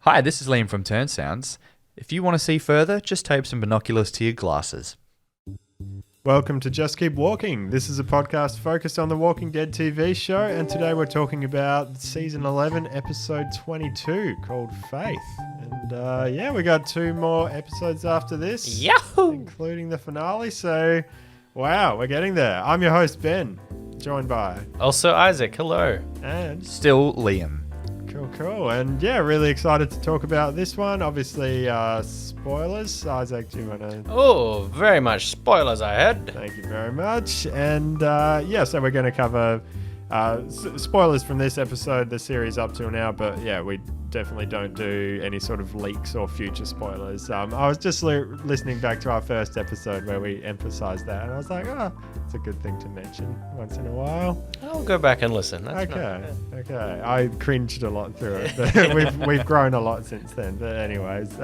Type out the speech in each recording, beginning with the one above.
Hi, this is Liam from Turn Sounds. If you want to see further, just tape some binoculars to your glasses. Welcome to Just Keep Walking. This is a podcast focused on the Walking Dead TV show, and today we're talking about season 11, episode 22, called Faith. And we got two more episodes after this, Yahoo! including the finale. So, wow, we're getting there. I'm your host, Ben, joined by Also, Isaac, hello. and Still Liam. Cool. And yeah, really excited to talk about this one. Obviously, spoilers. Isaac, do you want to? Oh, very much spoilers I had. Thank you very much. And so we're going to cover spoilers from this episode, the series up till now. But yeah, we definitely don't do any sort of leaks or future spoilers. I was just listening back to our first episode where we emphasized that, and I was like, it's a good thing to mention once in a while. I'll go back and listen. That's Okay. I cringed a lot through it, but we've grown a lot since then. But anyways,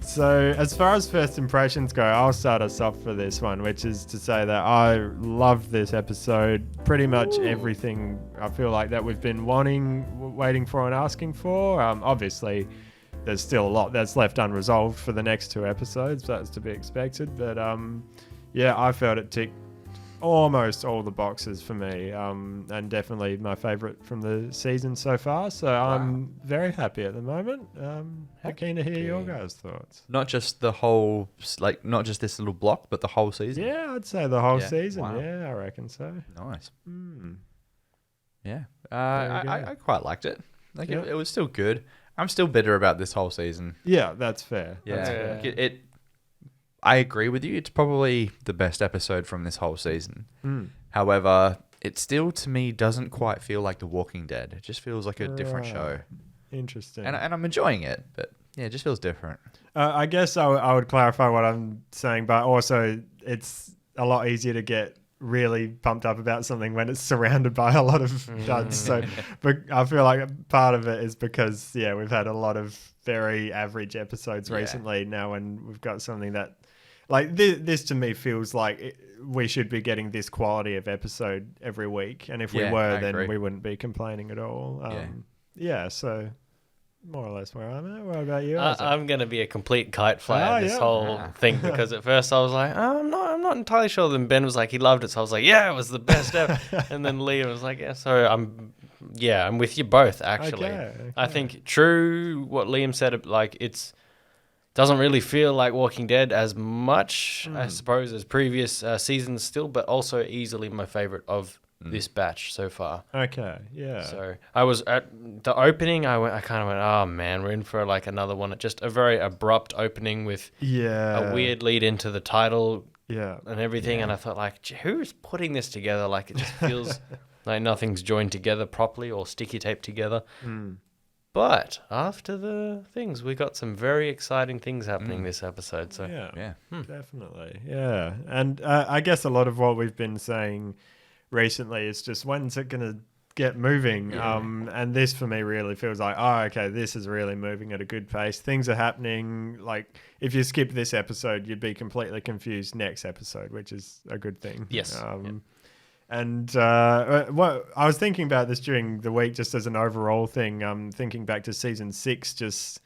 so as far as first impressions go, I'll start us off for this one, which is to say that I loved this episode. Pretty much everything I feel like that we've been waiting for and asking for. Obviously, there's still a lot that's left unresolved for the next two episodes. That's to be expected. But I felt it ticked almost all the boxes for me, and definitely my favorite from the season so far. So I'm very happy at the moment. Keen to hear your guys' thoughts. Not just the whole, not just this little block, but the whole season. Yeah, I'd say the whole Yeah. season. Wow. Yeah, I reckon so. Nice. Mm. Yeah. Very good. I quite liked it. Yeah. It was still good. I'm still bitter about this whole season. Yeah, that's fair. Yeah. That's fair. It I agree with you. It's probably the best episode from this whole season. Mm. However, it still, to me, doesn't quite feel like The Walking Dead. It just feels like a different show. Interesting. And I'm enjoying it, but yeah, it just feels different. I guess I would clarify what I'm saying, but also it's a lot easier to get really pumped up about something when it's surrounded by a lot of duds. So, but I feel like part of it is because we've had a lot of very average episodes recently now, and we've got something that like this to me feels like we should be getting this quality of episode every week, and if we were, I then agree. we wouldn't be complaining at all. So more or less where I'm at. What about you? Isaac? I'm going to be a complete kite flyer this whole thing, because at first I was like, I'm not entirely sure. Then Ben was like, he loved it. So I was like, yeah, it was the best ever. And then Liam was like, yeah, so I'm with you both, actually. Okay. I think true what Liam said, like it's doesn't really feel like Walking Dead as much, I suppose, as previous seasons still, but also easily my favorite of this batch so far. Okay, yeah. So I was at the opening. I kind of went, oh man, we're in for like another one. Just a very abrupt opening with a weird lead into the title and everything. And I thought, like, who's putting this together? Like, it just feels like nothing's joined together properly or sticky taped together. But after the things, we got some very exciting things happening this episode. So Definitely. Yeah. And I guess a lot of what we've been saying recently is just, when's it going to get moving? And this for me really feels like, this is really moving at a good pace. Things are happening. Like, if you skip this episode, you'd be completely confused next episode, which is a good thing. Yes. And what I was thinking about this during the week, just as an overall thing, thinking back to season 6, just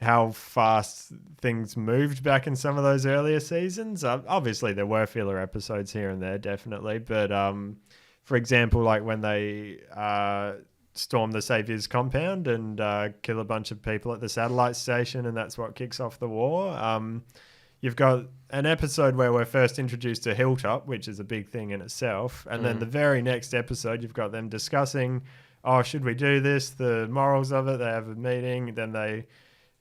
how fast things moved back in some of those earlier seasons. Obviously, there were filler episodes here and there, definitely. But for example, like when they storm the Savior's compound and kill a bunch of people at the satellite station, and that's what kicks off the war. You've got an episode where we're first introduced to Hilltop, which is a big thing in itself. And then the very next episode, you've got them discussing, should we do this? The morals of it. They have a meeting. Then they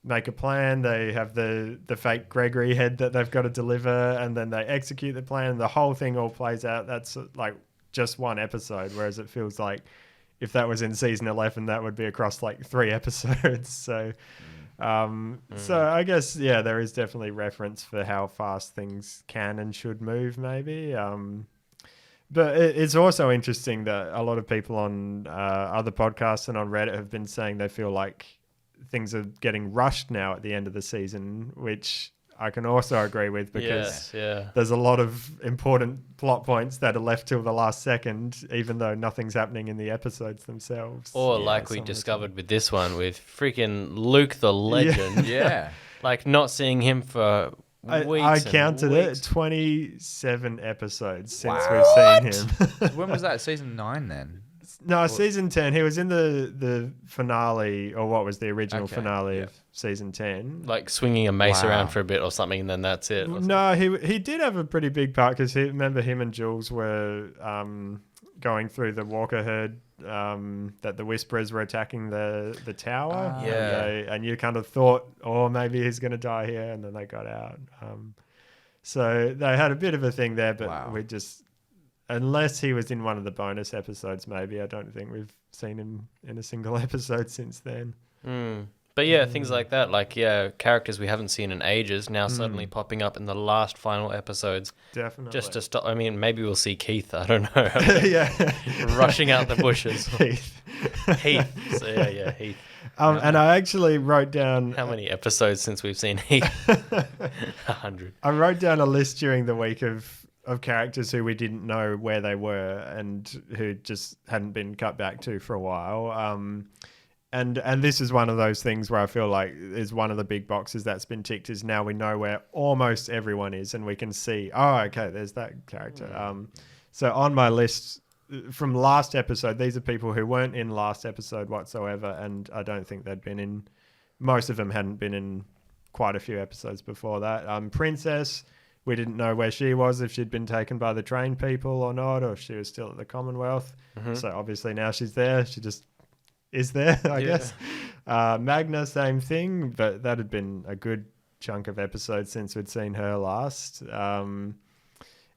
make a plan. They have the fake Gregory head that they've got to deliver. And then they execute the plan. The whole thing all plays out. That's like just one episode. Whereas it feels like if that was in season 11, that would be across like 3 episodes. So... So I guess, there is definitely reference for how fast things can and should move, maybe. But it's also interesting that a lot of people on other podcasts and on Reddit have been saying they feel like things are getting rushed now at the end of the season, which I can also agree with, because there's a lot of important plot points that are left till the last second, even though nothing's happening in the episodes themselves. Or like we discovered with this one, with freaking Luke the Legend. Yeah. Like not seeing him for weeks. I counted it, 27 episodes since we've seen him. When was that? Season 9 then? No, season 10. He was in the finale, or what was the original finale of season 10. Like swinging a mace around for a bit or something, and then that's it. No, he did have a pretty big part, because remember him and Jules were going through the Walker herd, that the Whisperers were attacking the tower. And you kind of thought, oh, maybe he's going to die here, and then they got out. So they had a bit of a thing there, but we just... Unless he was in one of the bonus episodes, maybe. I don't think we've seen him in a single episode since then. But yeah, things like that. Like, characters we haven't seen in ages now suddenly popping up in the last final episodes. Definitely. Just to stop. I mean, maybe we'll see Keith. I don't know. Rushing out the bushes. Heath. So, Heath. And I actually wrote down... How many episodes since we've seen Heath? 100. I wrote down a list during the week of characters who we didn't know where they were and who just hadn't been cut back to for a while. And this is one of those things where I feel like is one of the big boxes that's been ticked, is now we know where almost everyone is, and we can see, oh, okay, there's that character. So on my list from last episode, these are people who weren't in last episode whatsoever, and I don't think they'd been in, most of them hadn't been in quite a few episodes before that. Princess... We didn't know where she was, if she'd been taken by the train people or not, or if she was still at the Commonwealth. So obviously now she's there. She just is there, I guess. Magna, same thing, but that had been a good chunk of episodes since we'd seen her last. And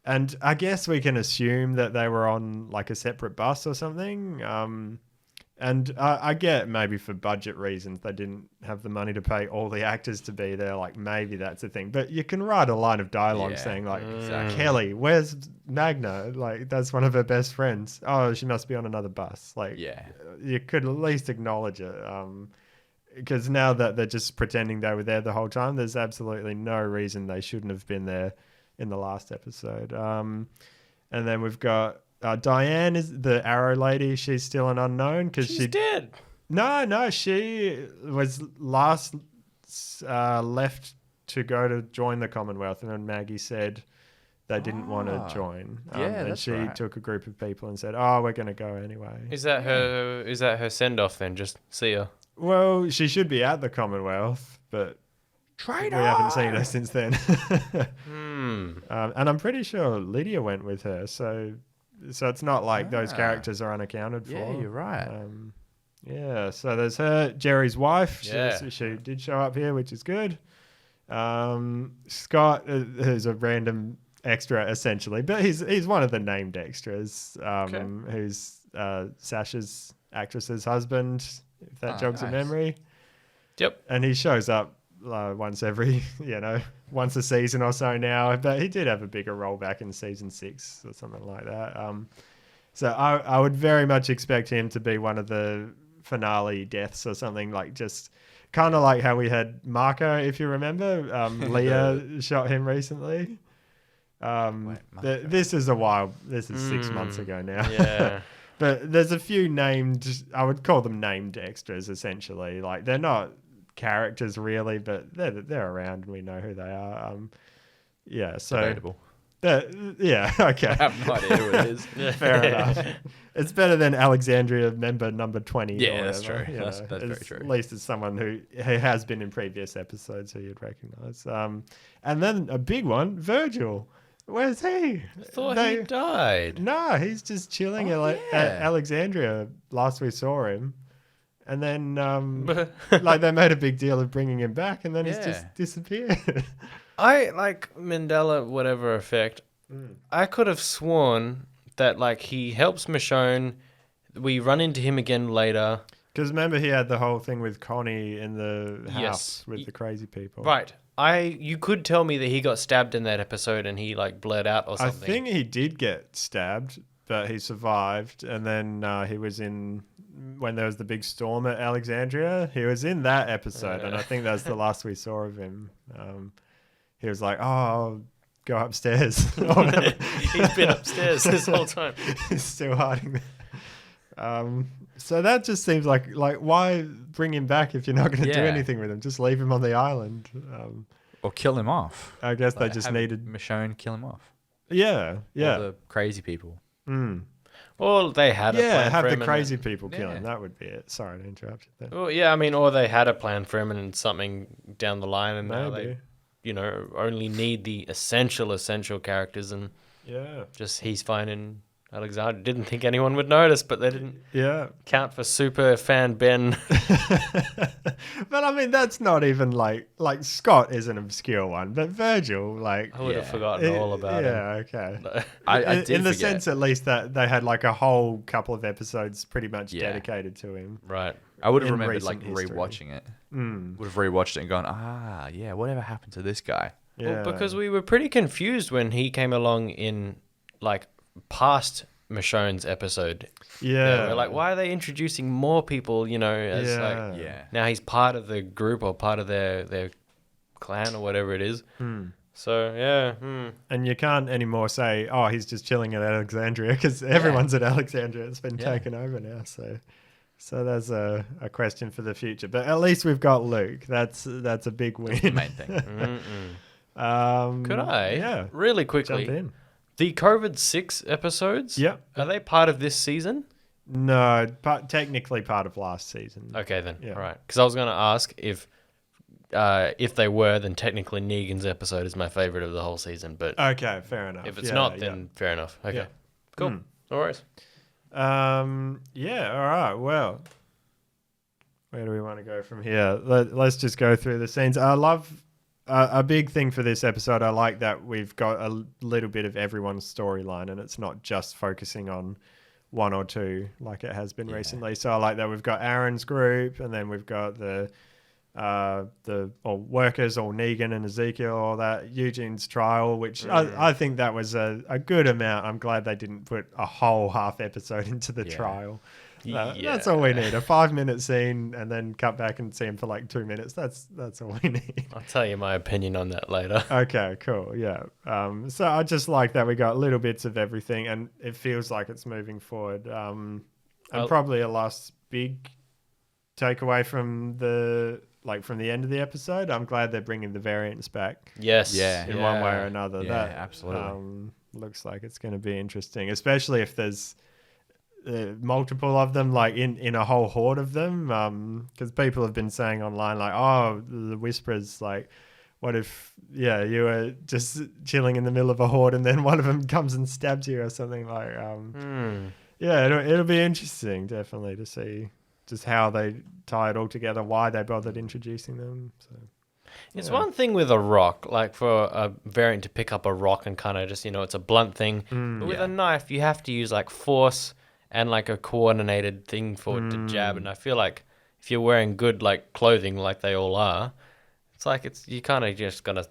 I guess we can assume that they were on like a separate bus or something. And I get maybe for budget reasons they didn't have the money to pay all the actors to be there. Like maybe that's a thing. But you can write a line of dialogue saying like, Kelly, where's Magna? Like that's one of her best friends. Oh, she must be on another bus. Like you could at least acknowledge it. Because now that they're just pretending they were there the whole time, there's absolutely no reason they shouldn't have been there in the last episode. And then we've got... Diane is the Arrow lady. She's still an unknown because she's dead. No, she was last left to go to join the Commonwealth, and then Maggie said they didn't want to join. And she took a group of people and said, "Oh, we're going to go anyway." Is that her? Is that her send off then? Just see her. Well, she should be at the Commonwealth, but we haven't seen her since then. And I'm pretty sure Lydia went with her, so it's not like those characters are unaccounted for. Yeah, you're right. So there's her, Jerry's wife. She did show up here, which is good. Scott, who's a random extra essentially, but he's one of the named extras. Who's Sasha's actress's husband, if that jogs your memory. Yep. And he shows up once every, once a season or so now. But he did have a bigger role back in season 6 or something like that. So I would very much expect him to be one of the finale deaths or something, like just kind of like how we had Marco, if you remember. Leah shot him recently. This is a while. This is 6 months ago now. Yeah. But there's a few named, I would call them named extras essentially. Like they're not characters really, but they're around and we know who they are. So debatable. Okay. I have no idea who it is. Fair enough. It's better than Alexandria member number 20. Yeah, that's true. That's very true. At least it's someone who has been in previous episodes who you'd recognise. And then a big one, Virgil. Where's he? I thought he died. No, he's just chilling at Alexandria. Last we saw him. And then, like, they made a big deal of bringing him back, and then he's just disappeared. I, like, Mandela, whatever effect, I could have sworn that, like, he helps Michonne. We run into him again later. Because remember, he had the whole thing with Connie in the house with the crazy people. Right. You could tell me that he got stabbed in that episode and he, like, bled out or something. I think he did get stabbed, but he survived. And then he was in... When there was the big storm at Alexandria, he was in that episode, and I think that's the last we saw of him. he was like, "Oh, I'll go upstairs." He's been upstairs this whole time. He's still hiding there. So that just seems like why bring him back if you're not going to do anything with him? Just leave him on the island. Or kill him off. I guess they just needed Michonne kill him off. Yeah. All the crazy people. Well, they had a plan have for the him crazy people kill him. That would be it. Sorry to interrupt you there. Well, yeah, I mean, or they had a plan for him and something down the line, and now they, only need the essential characters, and just he's fine in Alexandria. Didn't think anyone would notice, but they didn't count for super fan Ben. But I mean, that's not even like Scott is an obscure one, but Virgil, I would have forgotten all about him. Yeah, okay. No. I did in the forget. sense, at least, that they had like a whole couple of episodes pretty much dedicated to him. Right. I would have in remembered recent history. rewatching it. Would have rewatched it and gone, whatever happened to this guy? Yeah. Well, because we were pretty confused when he came along in past Michonne's episode. Yeah. We're like, why are they introducing more people, as now he's part of the group or part of their clan or whatever it is. So, And you can't anymore say, oh, he's just chilling at Alexandria, because everyone's at Alexandria. It's been taken over now. So that's a question for the future. But at least we've got Luke. That's a big win. That's the main thing. Could I? Yeah. Really quickly. Jump in. The COVID-6 episodes? Yep. Are they part of this season? No, technically part of last season. Okay, then. Yeah. All right. Because I was going to ask if they were, then technically Negan's episode is my favorite of the whole season. But Okay, fair enough. if it's not, then fair enough. Okay. Yeah. Cool. No worries. Yeah, all right. Well, where do we want to go from here? Let's just go through the scenes. I love a big thing for this episode. I like that we've got a little bit of everyone's storyline, and it's not just focusing on one or two like it has been recently. So I like that we've got Aaron's group, and then we've got the workers, or Negan and Ezekiel, or that Eugene's trial, which I think that was a good amount. I'm glad they didn't put a whole half episode into the trial. That's all we need. A 5-minute scene and then cut back and see him for 2 minutes. That's all we need. I'll tell you my opinion on that later. Okay, cool. Yeah. So I just like that we got little bits of everything, and it feels like it's moving forward. And probably a last big takeaway from the end of the episode, I'm glad they're bringing the variants back. Yes. In one way or another. Yeah, that absolutely. Looks like it's going to be interesting, especially if there's multiple of them, in a whole horde of them. Because people have been saying online, oh, the Whisperers, what if, you were just chilling in the middle of a horde and then one of them comes and stabs you or something Yeah, it'll be interesting, definitely, to see just how they tie it all together, why they bothered introducing them. So it's one thing with a rock, for a variant to pick up a rock and kind of just, it's a blunt thing. But with a knife, you have to use force and a coordinated thing for it to jab. And I feel like if you're wearing good clothing like they all are, it's you kind of just gonna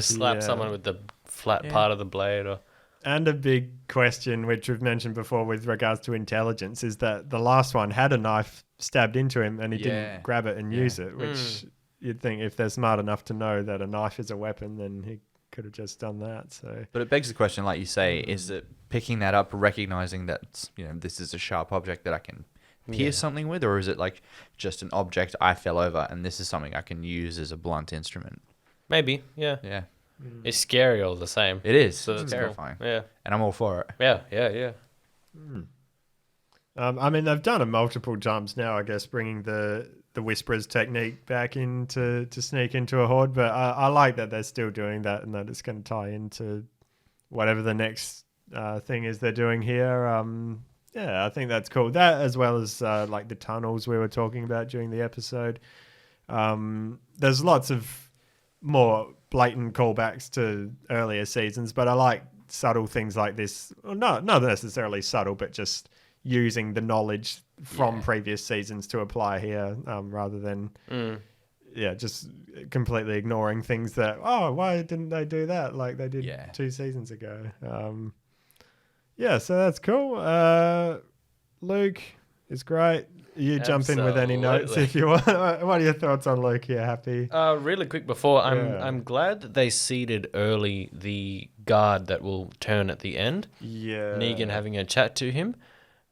slap someone with the flat part of the blade or. And a big question, which we've mentioned before with regards to intelligence, is that the last one had a knife stabbed into him and he didn't grab it and use it, which you'd think if they're smart enough to know that a knife is a weapon, then he could have just done that. So, but it begs the question, like you say, is it picking that up, recognizing that this is a sharp object that I can pierce something with, or is it just an object I fell over and this is something I can use as a blunt instrument? Maybe, yeah. Yeah. It's scary all the same. It is. So it's terrifying. Yeah. And I'm all for it. Yeah. I mean, they've done multiple jumps now, I guess, bringing the Whisperers technique back in to sneak into a horde. But I like that they're still doing that and that it's going to tie into whatever the next thing is they're doing here. I think that's cool. That, as well as the tunnels we were talking about during the episode. There's lots of more blatant callbacks to earlier seasons, but I like subtle things like this. Well, not necessarily subtle, but just using the knowledge from previous seasons to apply here, rather than just completely ignoring things that, why didn't they do that like they did 2 seasons ago. So that's cool. Luke is great. you jump in with any notes if you want. What are your thoughts on Loki? Happy? Really quick before, I'm glad that they seeded early the guard that will turn at the end. Yeah. Negan having a chat to him.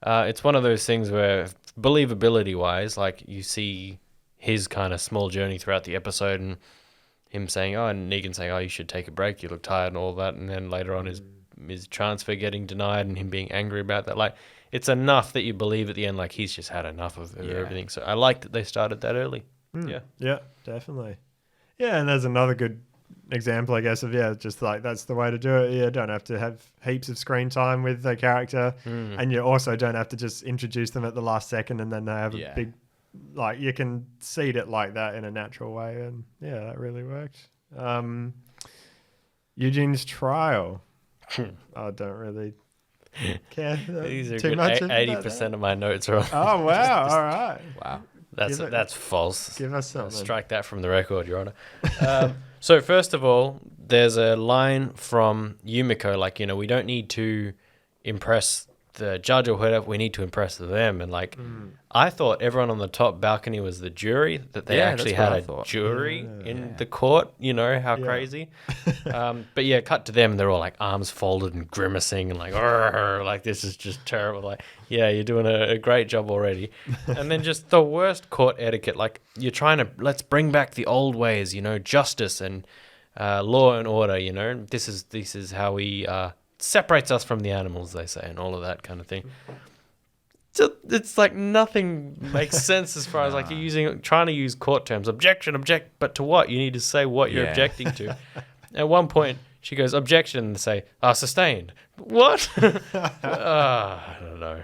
It's one of those things where believability wise, like you see his kind of small journey throughout the episode and him saying, and Negan saying, you should take a break, you look tired and all that. And then later on his transfer getting denied and him being angry about that. Like, it's enough that you believe at the end, like he's just had enough of everything. So I like that they started that early. Yeah, definitely. Yeah, and there's another good example, I guess, of just like that's the way to do it. You don't have to have heaps of screen time with the character, and you also don't have to just introduce them at the last second and then they have a big, like, you can seed it like that in a natural way, and that really worked. Eugene's trial. I don't really care These are too good. much. 80% of my notes are on. Oh wow! All right. Wow. That's false. Give us something. Strike that from the record, Your Honor. So first of all, there's a line from Yumiko, like, we don't need to impress the judge or whatever, we need to impress them. And like, I thought everyone on the top balcony was the jury, that they actually had a jury in the court. You know, how crazy. But cut to them, they're all like arms folded and grimacing and like this is just terrible. Like, you're doing a great job already. And then just the worst court etiquette, like you're trying to, let's bring back the old ways, justice and law and order, this is how we separates us from the animals, they say, and all of that kind of thing. So it's like nothing makes sense as far as like you're trying to use court terms. Objection, object, but to what? You need to say what you're objecting to. At one point, she goes, objection, and say, sustained. What? I don't know.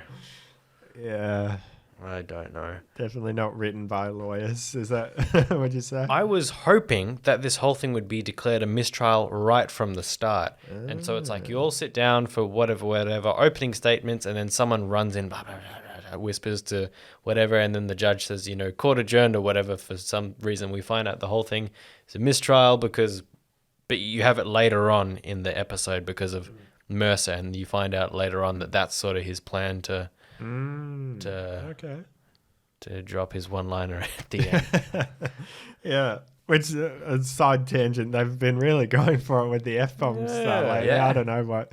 Yeah. I don't know. Definitely not written by lawyers. Is that what you say? I was hoping that this whole thing would be declared a mistrial right from the start. And so it's like you all sit down for whatever, opening statements, and then someone runs in, blah, blah, blah, blah, whispers to whatever, and then the judge says, court adjourned or whatever. For some reason, we find out the whole thing is a mistrial but you have it later on in the episode because of Mercer, and you find out later on that that's sort of his plan to drop his one-liner at the end. Yeah, which a side tangent, they've been really going for it with the F-bombs. I don't know what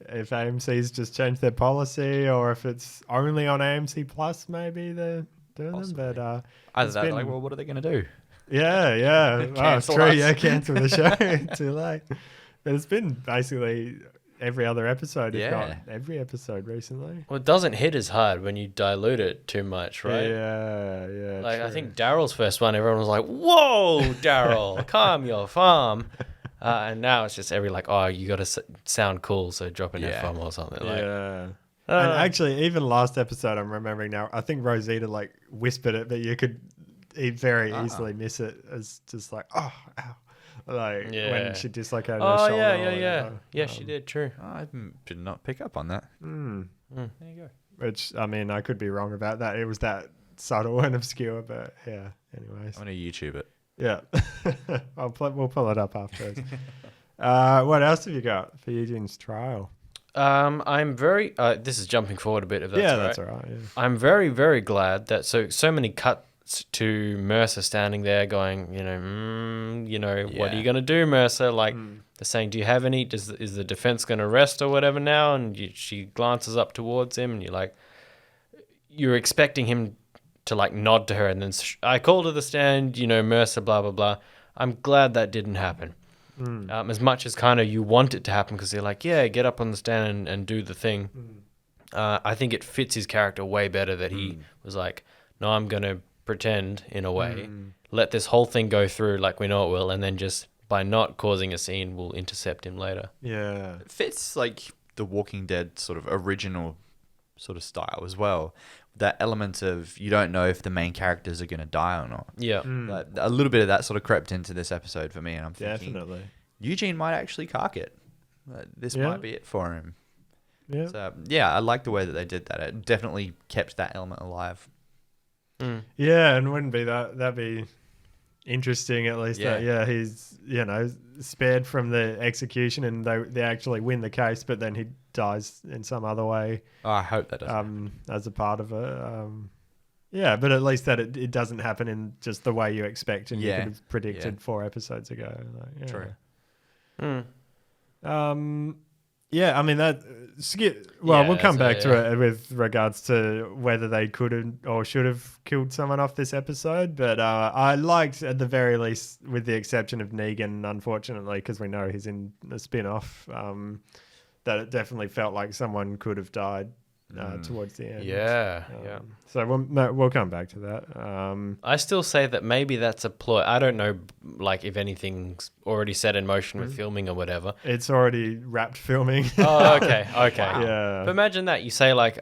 if AMC's just changed their policy or if it's only on AMC Plus. Maybe they're doing Possibly. them, but Either that, like, well, what are they going to do? Yeah. Cancel true. us. Yeah, cancel the show. Too late. But it's been basically every other episode, if not every episode recently. Well, it doesn't hit as hard when you dilute it too much, right? Yeah. Like, true. I think Daryl's first one, everyone was like, whoa, Daryl, calm your farm. And now it's just you got to sound cool, so drop an F-bomb or something. And actually, even last episode, I'm remembering now, I think Rosita whispered it, but you could very easily miss it as just like, ow. When she dislocated her shoulder. Yeah, she did, true. I did not pick up on that. There you go. Which, I mean, I could be wrong about that. It was that subtle and obscure, but anyways. I'm going to YouTube it. Yeah. We'll pull it up afterwards. What else have you got for Eugene's trial? I'm very, this is jumping forward a bit, if that's all right. That's all right. Yeah. I'm very, very glad that so many cuts to Mercer standing there going, what are you going to do, Mercer? Like, they're saying, do you have any, is the defense going to rest or whatever now? And she glances up towards him and you're expecting him to nod to her and then I call to the stand, Mercer, blah, blah, blah. I'm glad that didn't happen. As much as kind of you want it to happen because they're like, get up on the stand and do the thing. I think it fits his character way better that he was like, no, I'm going to pretend in a way, let this whole thing go through like we know it will, and then just by not causing a scene, we'll intercept him later. Yeah. It fits like the Walking Dead sort of original sort of style as well. That element of you don't know if the main characters are going to die or not. Yeah. Like, a little bit of that sort of crept into this episode for me, and I'm thinking Definitely. Eugene might actually cock it. This might be it for him. Yeah. So, I like the way that they did that. It definitely kept that element alive. Yeah, and wouldn't be that'd be interesting at least. Yeah. He's spared from the execution and they actually win the case, but then he dies in some other way. Oh, I hope that doesn't. As a part of it. Yeah, but at least that it doesn't happen in just the way you expect, and you Yeah. could have predicted 4 episodes ago. Like, yeah. True. Yeah, I mean that. We'll come back to it with regards to whether they could have or should have killed someone off this episode. But I liked, at the very least, with the exception of Negan, unfortunately, because we know he's in the spin-off, that it definitely felt like someone could have died towards the end. Yeah. So we'll come back to that. I still say that maybe that's a ploy. I don't know, like, if anything's already set in motion with filming or whatever. It's already wrapped filming. Oh, okay. Yeah. But imagine that. You say, like,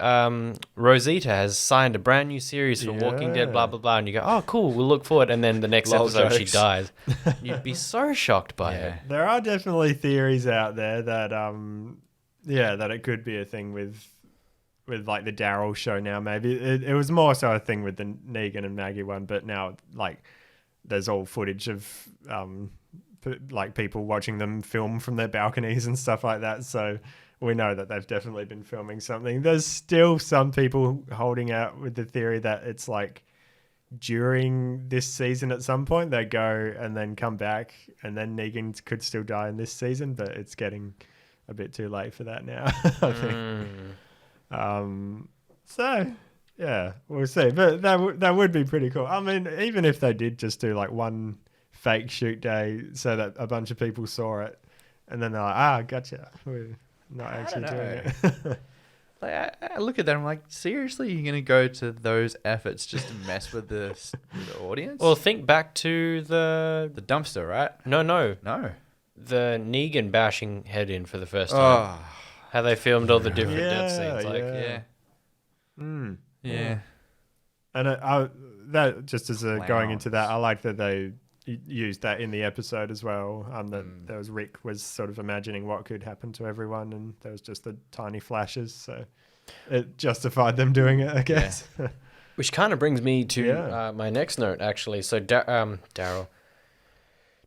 Rosita has signed a brand new series for Walking Dead, blah, blah, blah. And you go, oh, cool, we'll look forward. And then the next Lol episode, she jokes. dies. You'd be so shocked by it. There are definitely theories out there that, that it could be a thing with like the Daryl show now. Maybe it was more so a thing with the Negan and Maggie one, but now like there's all footage of like people watching them film from their balconies and stuff like that. So we know that they've definitely been filming something. There's still some people holding out with the theory that it's like during this season at some point they go and then come back, and then Negan could still die in this season, but it's getting a bit too late for that now. I think. So yeah, we'll see. But that would be pretty cool. I mean, even if they did just do like one fake shoot day so that a bunch of people saw it, and then they're like, gotcha, we're not actually doing it. Like, I look at that, I'm like, seriously, you're gonna go to those efforts just to mess with the audience? Well, think back to the dumpster, right? No, No. the Negan bashing head in for the first time. How they filmed all the different death scenes, like Yeah. And that just as going into that, Clowns. I like that they used that in the episode as well. That there was Rick was sort of imagining what could happen to everyone, and there was just the tiny flashes, so it justified them doing it, I guess. Which kind of brings me to my next note, actually. So Daryl.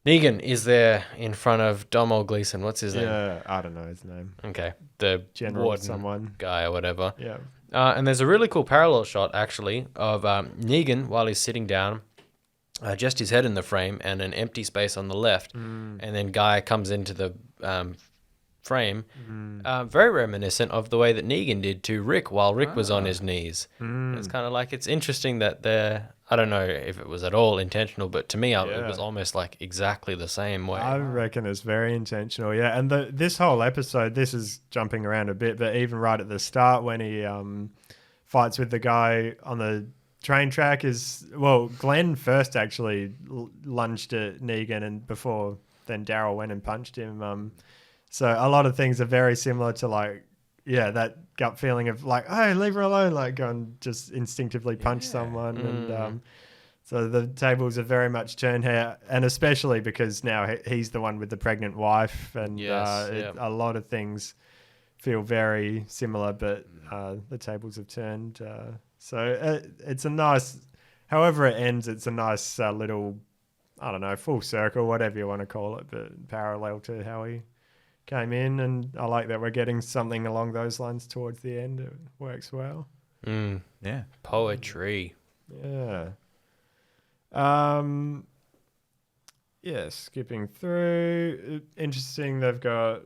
Negan is there in front of Domhnall Gleeson. What's his name? Yeah, I don't know his name. Okay, the General warden someone guy or whatever. Yeah. And there's a really cool parallel shot, actually, of Negan while he's sitting down, just his head in the frame and an empty space on the left. And then Guy comes into the frame. Very reminiscent of the way that Negan did to Rick while Rick was on his knees. It's kind of like, it's interesting that I don't know if it was at all intentional, but to me, it was almost like exactly the same way. I reckon it's very intentional, yeah. And this whole episode, this is jumping around a bit, but even right at the start when he fights with the guy on the train track Glenn first actually lunged at Negan, and before then Daryl went and punched him. So a lot of things are very similar to like, that gut feeling of like, hey, leave her alone, like go and just instinctively punch someone. And so the tables are very much turned here, and especially because now he's the one with the pregnant wife, and a lot of things feel very similar, but the tables have turned. So it's a nice, however it ends, it's a nice little, I don't know, full circle, whatever you want to call it, but parallel to how he came in. And I like that we're getting something along those lines towards the end. It works well. Yeah. Poetry. Yeah. Skipping through. Interesting, they've got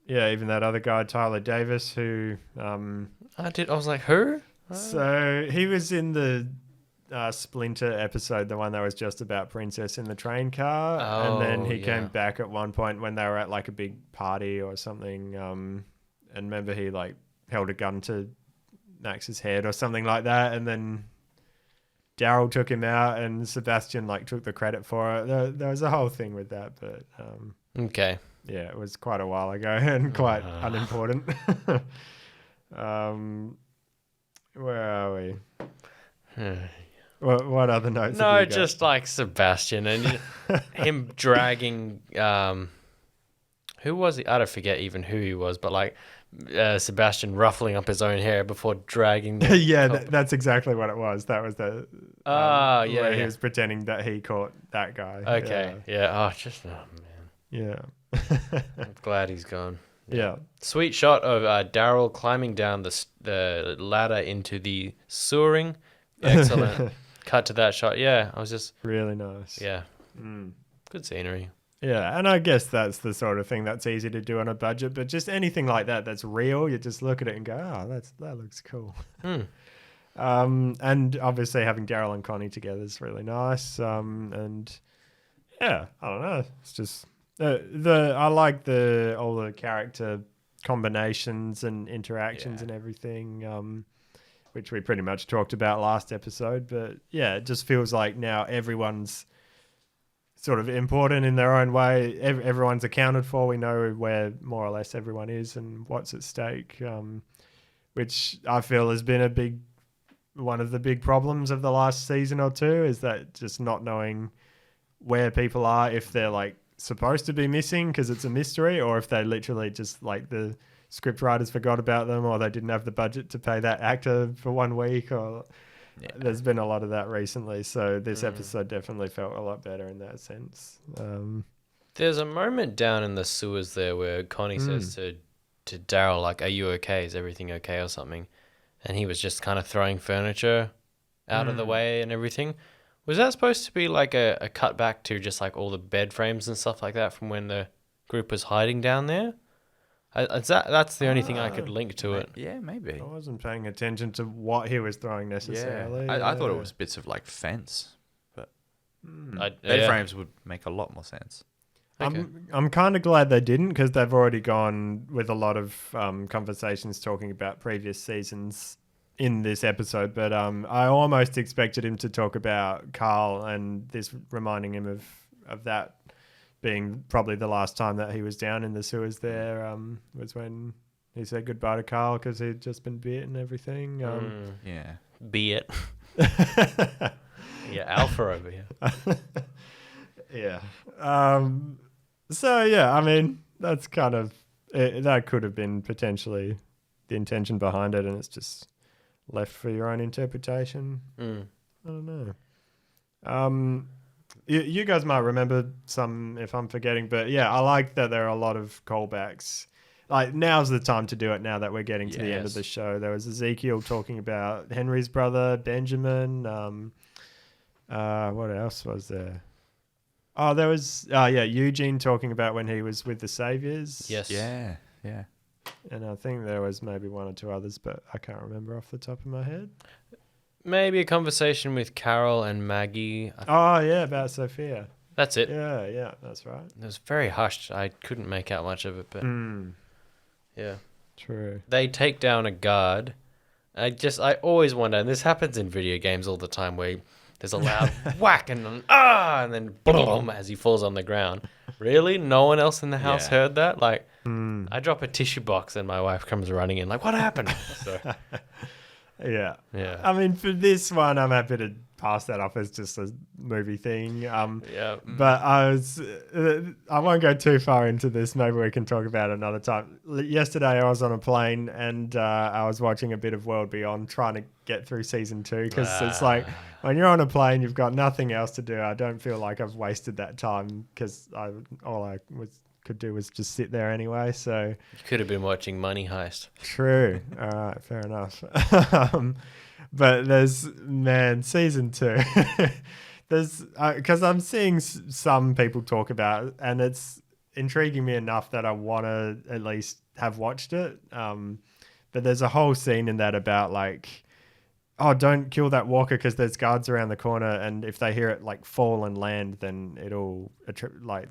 even that other guy, Tyler Davis, who I was like, who? So he was in the Splinter episode, the one that was just about Princess in the train car, and then he came back at one point when they were at like a big party or something, and remember he like held a gun to Max's head or something like that, and then Daryl took him out and Sebastian like took the credit for it. There was a whole thing with that, but okay, it was quite a while ago and quite unimportant. Where are we? What other notes? No, just like Sebastian and him dragging. Who was he? I don't forget even who he was, but like Sebastian ruffling up his own hair before dragging. That's exactly what it was. That was the. where he was pretending that he caught that guy. Okay, yeah. Man. Yeah. I'm glad he's gone. Yeah. Sweet shot of Daryl climbing down the ladder into the sewering Excellent. Cut to that shot. Yeah, I was just really nice. Yeah, good scenery. Yeah, and I guess that's the sort of thing that's easy to do on a budget, but just anything like that that's real, you just look at it and go, "Oh, that looks cool." And obviously having Daryl and Connie together is really nice. And yeah, I don't know. It's just I like all the character combinations and interactions and everything, which we pretty much talked about last episode. But yeah, it just feels like now everyone's sort of important in their own way. Everyone's accounted for. We know where more or less everyone is and what's at stake, which I feel has been one of the big problems of the last season or two, is that just not knowing where people are, if they're like supposed to be missing because it's a mystery, or if they literally just like the script writers forgot about them, or they didn't have the budget to pay that actor for 1 week, or there's been a lot of that recently. So this episode definitely felt a lot better in that sense. There's a moment down in the sewers there where Connie says to Daryl, like, "Are you okay? Is everything okay?" or something. And he was just kind of throwing furniture out of the way and everything. Was that supposed to be like a cutback to just like all the bed frames and stuff like that from when the group was hiding down there? That's the only thing I could link to it. Yeah, maybe. I wasn't paying attention to what he was throwing necessarily. I thought it was bits of like fence, but bed yeah. frames would make a lot more sense. Okay. I'm kind of glad they didn't, because they've already gone with a lot of conversations talking about previous seasons in this episode. But I almost expected him to talk about Carl, and this reminding him of that being probably the last time that he was down in the sewers there, was when he said goodbye to Carl because he'd just been bit and everything. Yeah. Be it. Yeah, Alpha over here. Yeah. So yeah, I mean, that's kind of that could have been potentially the intention behind it, and it's just left for your own interpretation. I don't know. You guys might remember some if I'm forgetting, but yeah, I like that there are a lot of callbacks. Like, now's the time to do it, now that we're getting to the end of the show. There was Ezekiel talking about Henry's brother, Benjamin. What else was there? Oh, there was Eugene talking about when he was with the Saviors. Yes. Yeah. And I think there was maybe one or two others, but I can't remember off the top of my head. Maybe a conversation with Carol and Maggie. About Sophia. That's it. Yeah, that's right. It was very hushed. I couldn't make out much of it, but yeah. True. They take down a guard. I always wonder, and this happens in video games all the time, where there's a loud whack and then boom as he falls on the ground. Really? No one else in the house heard that? Like, I drop a tissue box and my wife comes running in like, what happened? So, yeah. Yeah. I mean, for this one, I'm happy to pass that off as just a movie thing. But I won't go too far into this. Maybe we can talk about it another time. Yesterday, I was on a plane and I was watching a bit of World Beyond, trying to get through season 2, because it's like when you're on a plane, you've got nothing else to do. I don't feel like I've wasted that time, because all I could do was just sit there anyway. So you could have been watching Money Heist. True. All right, fair enough. But season 2. There's because I'm seeing some people talk about it, and it's intriguing me enough that I want to at least have watched it. But there's a whole scene in that about like, oh, don't kill that walker because there's guards around the corner, and if they hear it like fall and land, then it'll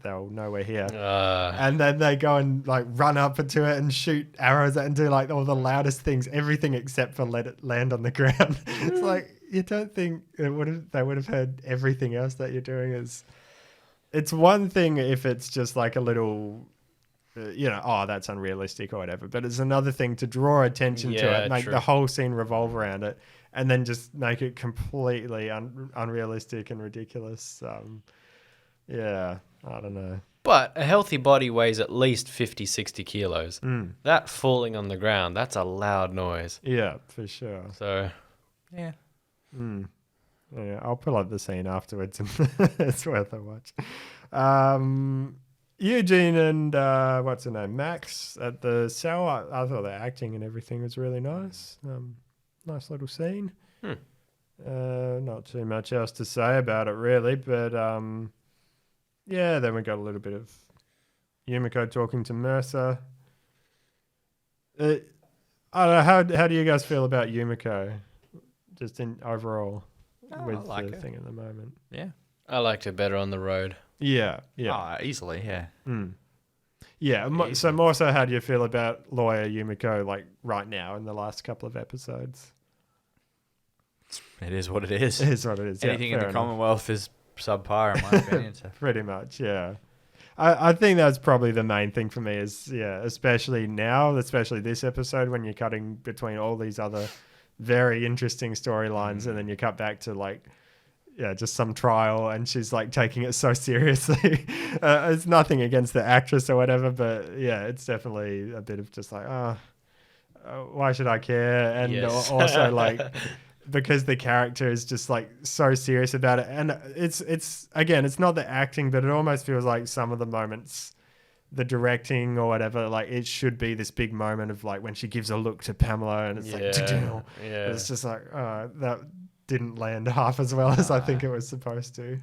they'll know we're here. And then they go and like run up to it and shoot arrows at it and do like all the loudest things, everything except for let it land on the ground. It's like, you don't think they would have heard everything else that you're doing. It's one thing if it's just like a little, that's unrealistic or whatever, but it's another thing to draw attention to it, make the whole scene revolve around it, and then just make it completely unrealistic and ridiculous. I don't know. But a healthy body weighs at least 50, 60 kilos. That falling on the ground, that's a loud noise. Yeah, for sure. So, yeah. Yeah, I'll pull up the scene afterwards, and it's worth a watch. Eugene and what's her name, Max, at the cell. I thought their acting and everything was really nice. Nice little scene. Not too much else to say about it, really. But yeah, then we got a little bit of Yumiko talking to Mercer. I don't know. How do you guys feel about Yumiko, just in overall, with like the her. thing at the moment? Yeah. I liked it better on the road. Yeah. Easily, yeah. Yeah. So more so, how do you feel about lawyer Yumiko, like right now in the last couple of episodes? It is what it is. It is what it is. Anything in the fair enough. Commonwealth is subpar, in my opinion. So. Pretty much, yeah. I think that's probably the main thing for me is, especially now, especially this episode when you're cutting between all these other very interesting storylines and then you cut back to like, just some trial and she's like taking it so seriously. It's nothing against the actress or whatever, but yeah, it's definitely a bit of just like, why should I care? And Yes. also like... because the character is just like so serious about it, and it's again, it's not the acting, but it almost feels like some of the moments, the directing or whatever, like it should be this big moment of like when she gives a look to Pamela, and it's like, it's just like that didn't land half as well as I think it was supposed to.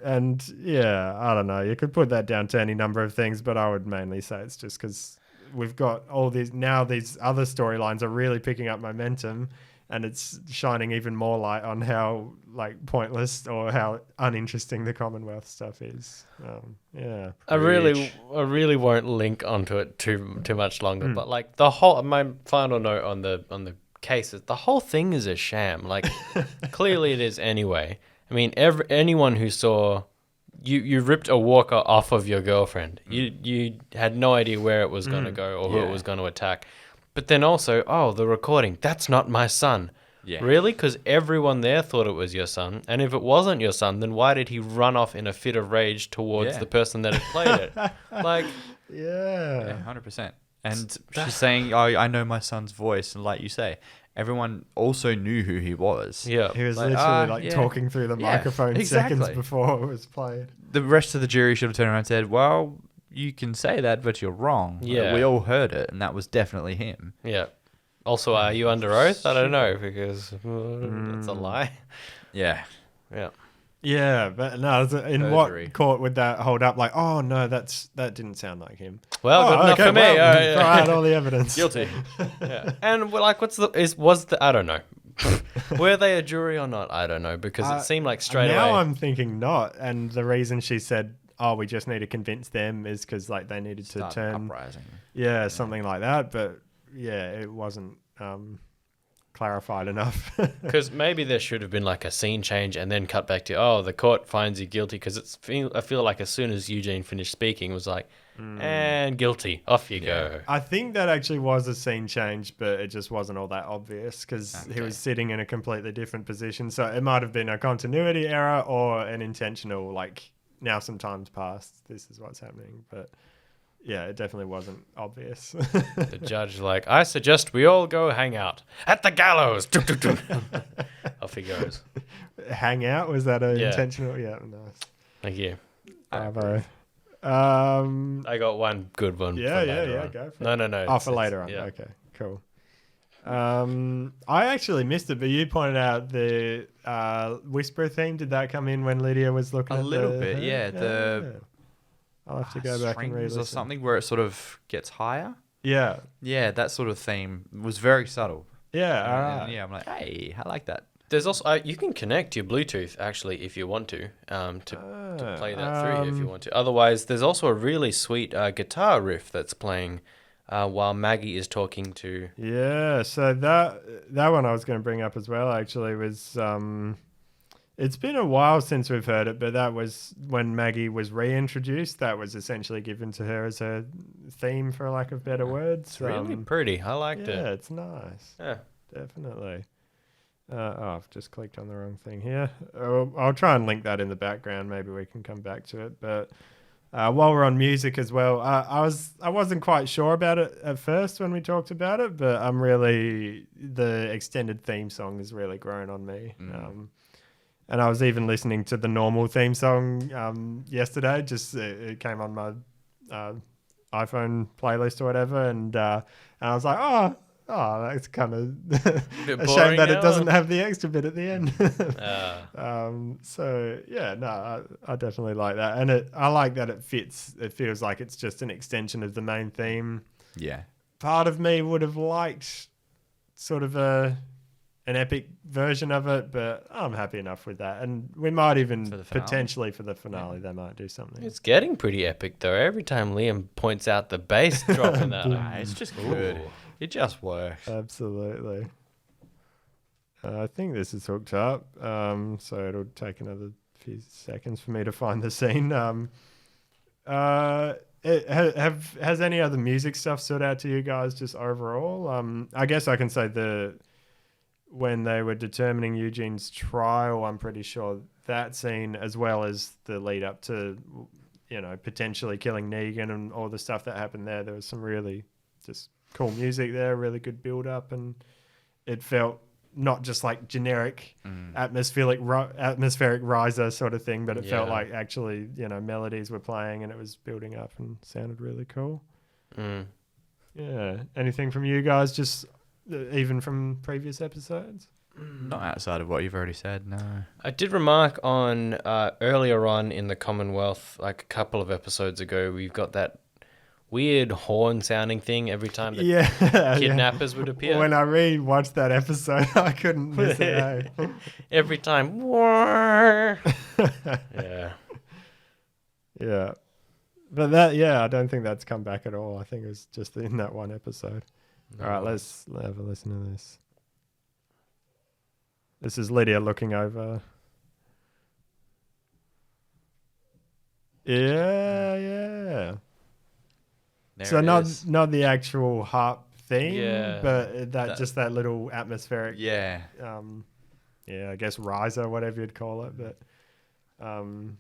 And yeah, I don't know. You could put that down to any number of things, but I would mainly say it's just because we've got all these now. These other storylines are really picking up momentum. And it's shining even more light on how like pointless or how uninteresting the Commonwealth stuff is. I really won't link onto it too much longer. But like my final note on the case is the whole thing is a sham. Like clearly it is anyway. I mean, anyone who saw you ripped a walker off of your girlfriend. You had no idea where it was going to go or who it was going to attack. But then also, the recording, that's not my son. Yeah. Really? Because everyone there thought it was your son. And if it wasn't your son, then why did he run off in a fit of rage towards the person that had played it? Like, yeah, 100%. And she's saying, I know my son's voice. And like you say, everyone also knew who he was. Yeah. He was literally talking through the microphone seconds before it was played. The rest of the jury should have turned around and said, well... You can say that, but you're wrong. Yeah. We all heard it, and that was definitely him. Yeah. Also, are you under oath? I don't know, because it's a lie. Yeah. Yeah. Yeah, but no, in what court would that hold up? Like, oh, no, that didn't sound like him. Well, good enough for me. Well, throw out all the evidence. Guilty. Yeah. And, like, I don't know. Were they a jury or not? I don't know, because it seemed like straight away. Now I'm thinking not, and the reason she said... we just need to convince them is because like they needed to turn uprising. Yeah, something like that. But yeah, it wasn't clarified enough. Because maybe there should have been like a scene change and then cut back to the court finds you guilty. Because I feel like as soon as Eugene finished speaking, it was like and guilty, off you go. I think that actually was a scene change, but it just wasn't all that obvious because he was sitting in a completely different position. So it might have been a continuity error or an intentional like. Now some time's passed, this is what's happening. But yeah, it definitely wasn't obvious. The judge like, I suggest we all go hang out at the gallows. Off he goes. Hang out? Was that intentional? Yeah, nice. Thank you. Bravo. I got one good one. Yeah, go for it. No. Oh, for later on. Yeah. Okay, cool. I actually missed it, but you pointed out the whisper theme. Did that come in when Lydia was looking at a little bit? Yeah, I'll have to go back and read or something where it sort of gets higher. Yeah, that sort of theme was very subtle. Yeah, all right. Yeah, I'm like, hey, I like that. There's also you can connect your Bluetooth actually if you want to play that through if you want to. Otherwise, there's also a really sweet guitar riff that's playing. While Maggie is talking to... Yeah, so that one I was going to bring up as well, actually, was... it's been a while since we've heard it, but that was when Maggie was reintroduced. That was essentially given to her as her theme, for lack of better words. It's really pretty. I liked it. Yeah, it's nice. Yeah. Definitely. I've just clicked on the wrong thing here. I'll try and link that in the background. Maybe we can come back to it, but... while we're on music as well, I wasn't quite sure about it at first when we talked about it, but the extended theme song has really grown on me. And I was even listening to the normal theme song yesterday. Just it came on my iPhone playlist or whatever, and I was like, oh, that's kind of Bit a shame boring that now, it doesn't or? have the extra bit at the end. Uh, I definitely like that, and I like that it fits. It feels like it's just an extension of the main theme. Yeah. Part of me would have liked sort of an epic version of it, but I'm happy enough with that. And we might even For the finale? potentially for the finale, they might do something. it's getting pretty epic though. Every time Liam points out the bass drop in that, Nah, it's just good. Ooh. It just works. Absolutely. I think this is hooked up, so it'll take another few seconds for me to find the scene. Has any other music stuff stood out to you guys just overall? I guess I can say when they were determining Eugene's trial, I'm pretty sure that scene, as well as the lead up to, potentially killing Negan and all the stuff that happened there was some really just cool music there, really good build up, and it felt not just like generic atmospheric riser sort of thing, but it felt like actually, melodies were playing and it was building up and sounded really cool. Yeah. Anything from you guys, just even from previous episodes? Not outside of what you've already said, no. I did remark on earlier on in the Commonwealth, like a couple of episodes ago, we've got that weird horn sounding thing every time the kidnappers would appear. When I re-watched that episode, I couldn't miss it. Every time. Yeah. Yeah. But I don't think that's come back at all. I think it was just in that one episode. No. All right, let's have a listen to this. This is Lydia looking over. Yeah. There So it not is. the actual harp theme, Yeah. but just that little atmospheric. Yeah. I guess riser, whatever you'd call it, but and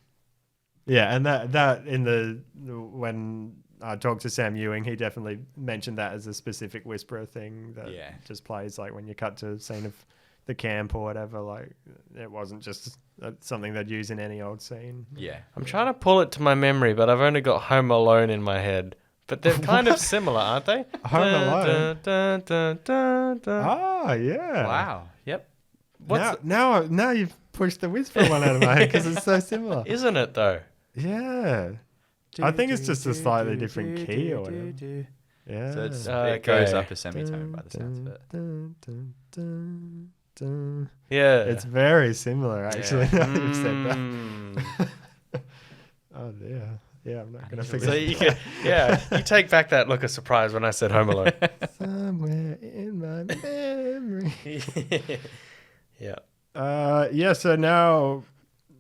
that in when I talked to Sam Ewing, he definitely mentioned that as a specific Whisperer thing that just plays like when you cut to a scene of the camp or whatever. Like it wasn't just something they'd use in any old scene. Yeah. I'm trying to pull it to my memory, but I've only got Home Alone in my head. But they're kind of similar, aren't they? Home Alone. Ah, yeah. Wow. Yep. Now you've pushed the Whisperer one out of my head because it's so similar. Isn't it though? Yeah. I think it's just a slightly different key or whatever. Yeah. So it Okay. goes up a semitone by the sounds of it. Yeah. It's very similar, actually. Yeah. Now you've said that. Oh, yeah. Yeah, I'm not going to fix So it. you take back that look of surprise when I said Home Alone. Somewhere in my memory. Yeah. So now,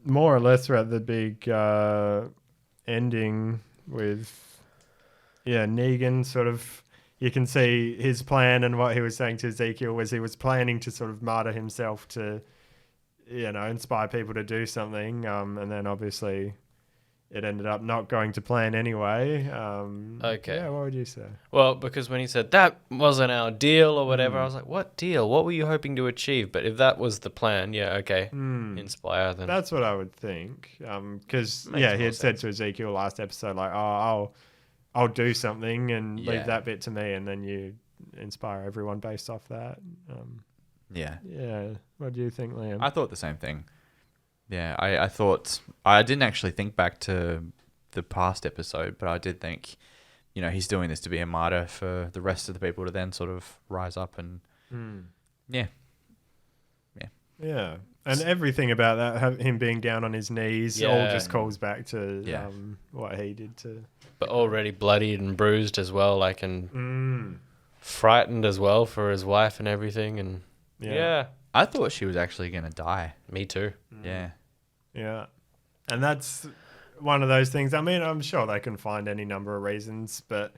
more or less, we're at the big ending with, Negan sort of, you can see his plan, and what he was saying to Ezekiel was he was planning to sort of martyr himself to, inspire people to do something. And then obviously it ended up not going to plan anyway. Okay. Yeah, what would you say? Well, because when he said that wasn't our deal or whatever, I was like, what deal? What were you hoping to achieve? But if that was the plan, inspire them. That's what I would think. Because Makes he more had said sense. to Ezekiel last episode, like, I'll do something and Yeah. leave that bit to me, and then you inspire everyone based off that. Yeah. Yeah. What do you think, Liam? I thought the same thing. Yeah, I thought I didn't actually think back to the past episode, but I did think, he's doing this to be a martyr for the rest of the people to then sort of rise up and Yeah. And everything about that, him being down on his knees, all Yeah. just calls back to Yeah. what he did to. But already bloodied and bruised as well, and frightened as well for his wife and everything. And yeah, I thought she was actually going to die. me too. Yeah. Yeah. And that's one of those things. I mean, I'm sure they can find any number of reasons, but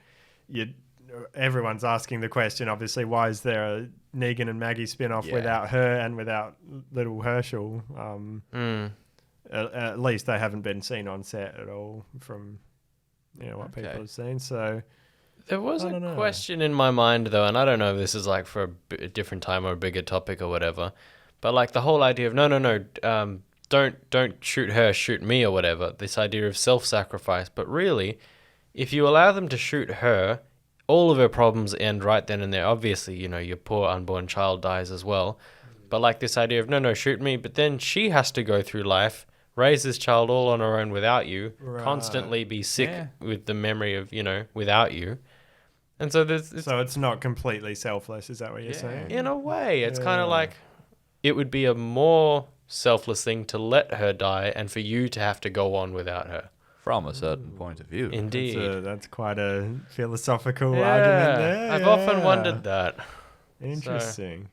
everyone's asking the question, obviously, why is there a Negan and Maggie spin-off without her and without little Herschel? At least they haven't been seen on set at all from what people have seen. So There was I a don't know. question in my mind though, and I don't know if this is like for a different time or a bigger topic or whatever, but like the whole idea of no, don't shoot her, shoot me or whatever. This idea of self-sacrifice, but really, if you allow them to shoot her, all of her problems end right then and there. Obviously, you know, your poor unborn child dies as well. But like this idea of, no, shoot me. But then she has to go through life, raise this child all on her own without you, constantly be sick with the memory of, you know, without you. And so so it's not completely selfless, is that what you're saying? In a way, it's kind of like it would be a more selfless thing to let her die and for you to have to go on without her. From a certain point of view. Indeed. That's quite a philosophical argument there. I've often wondered that. Interesting.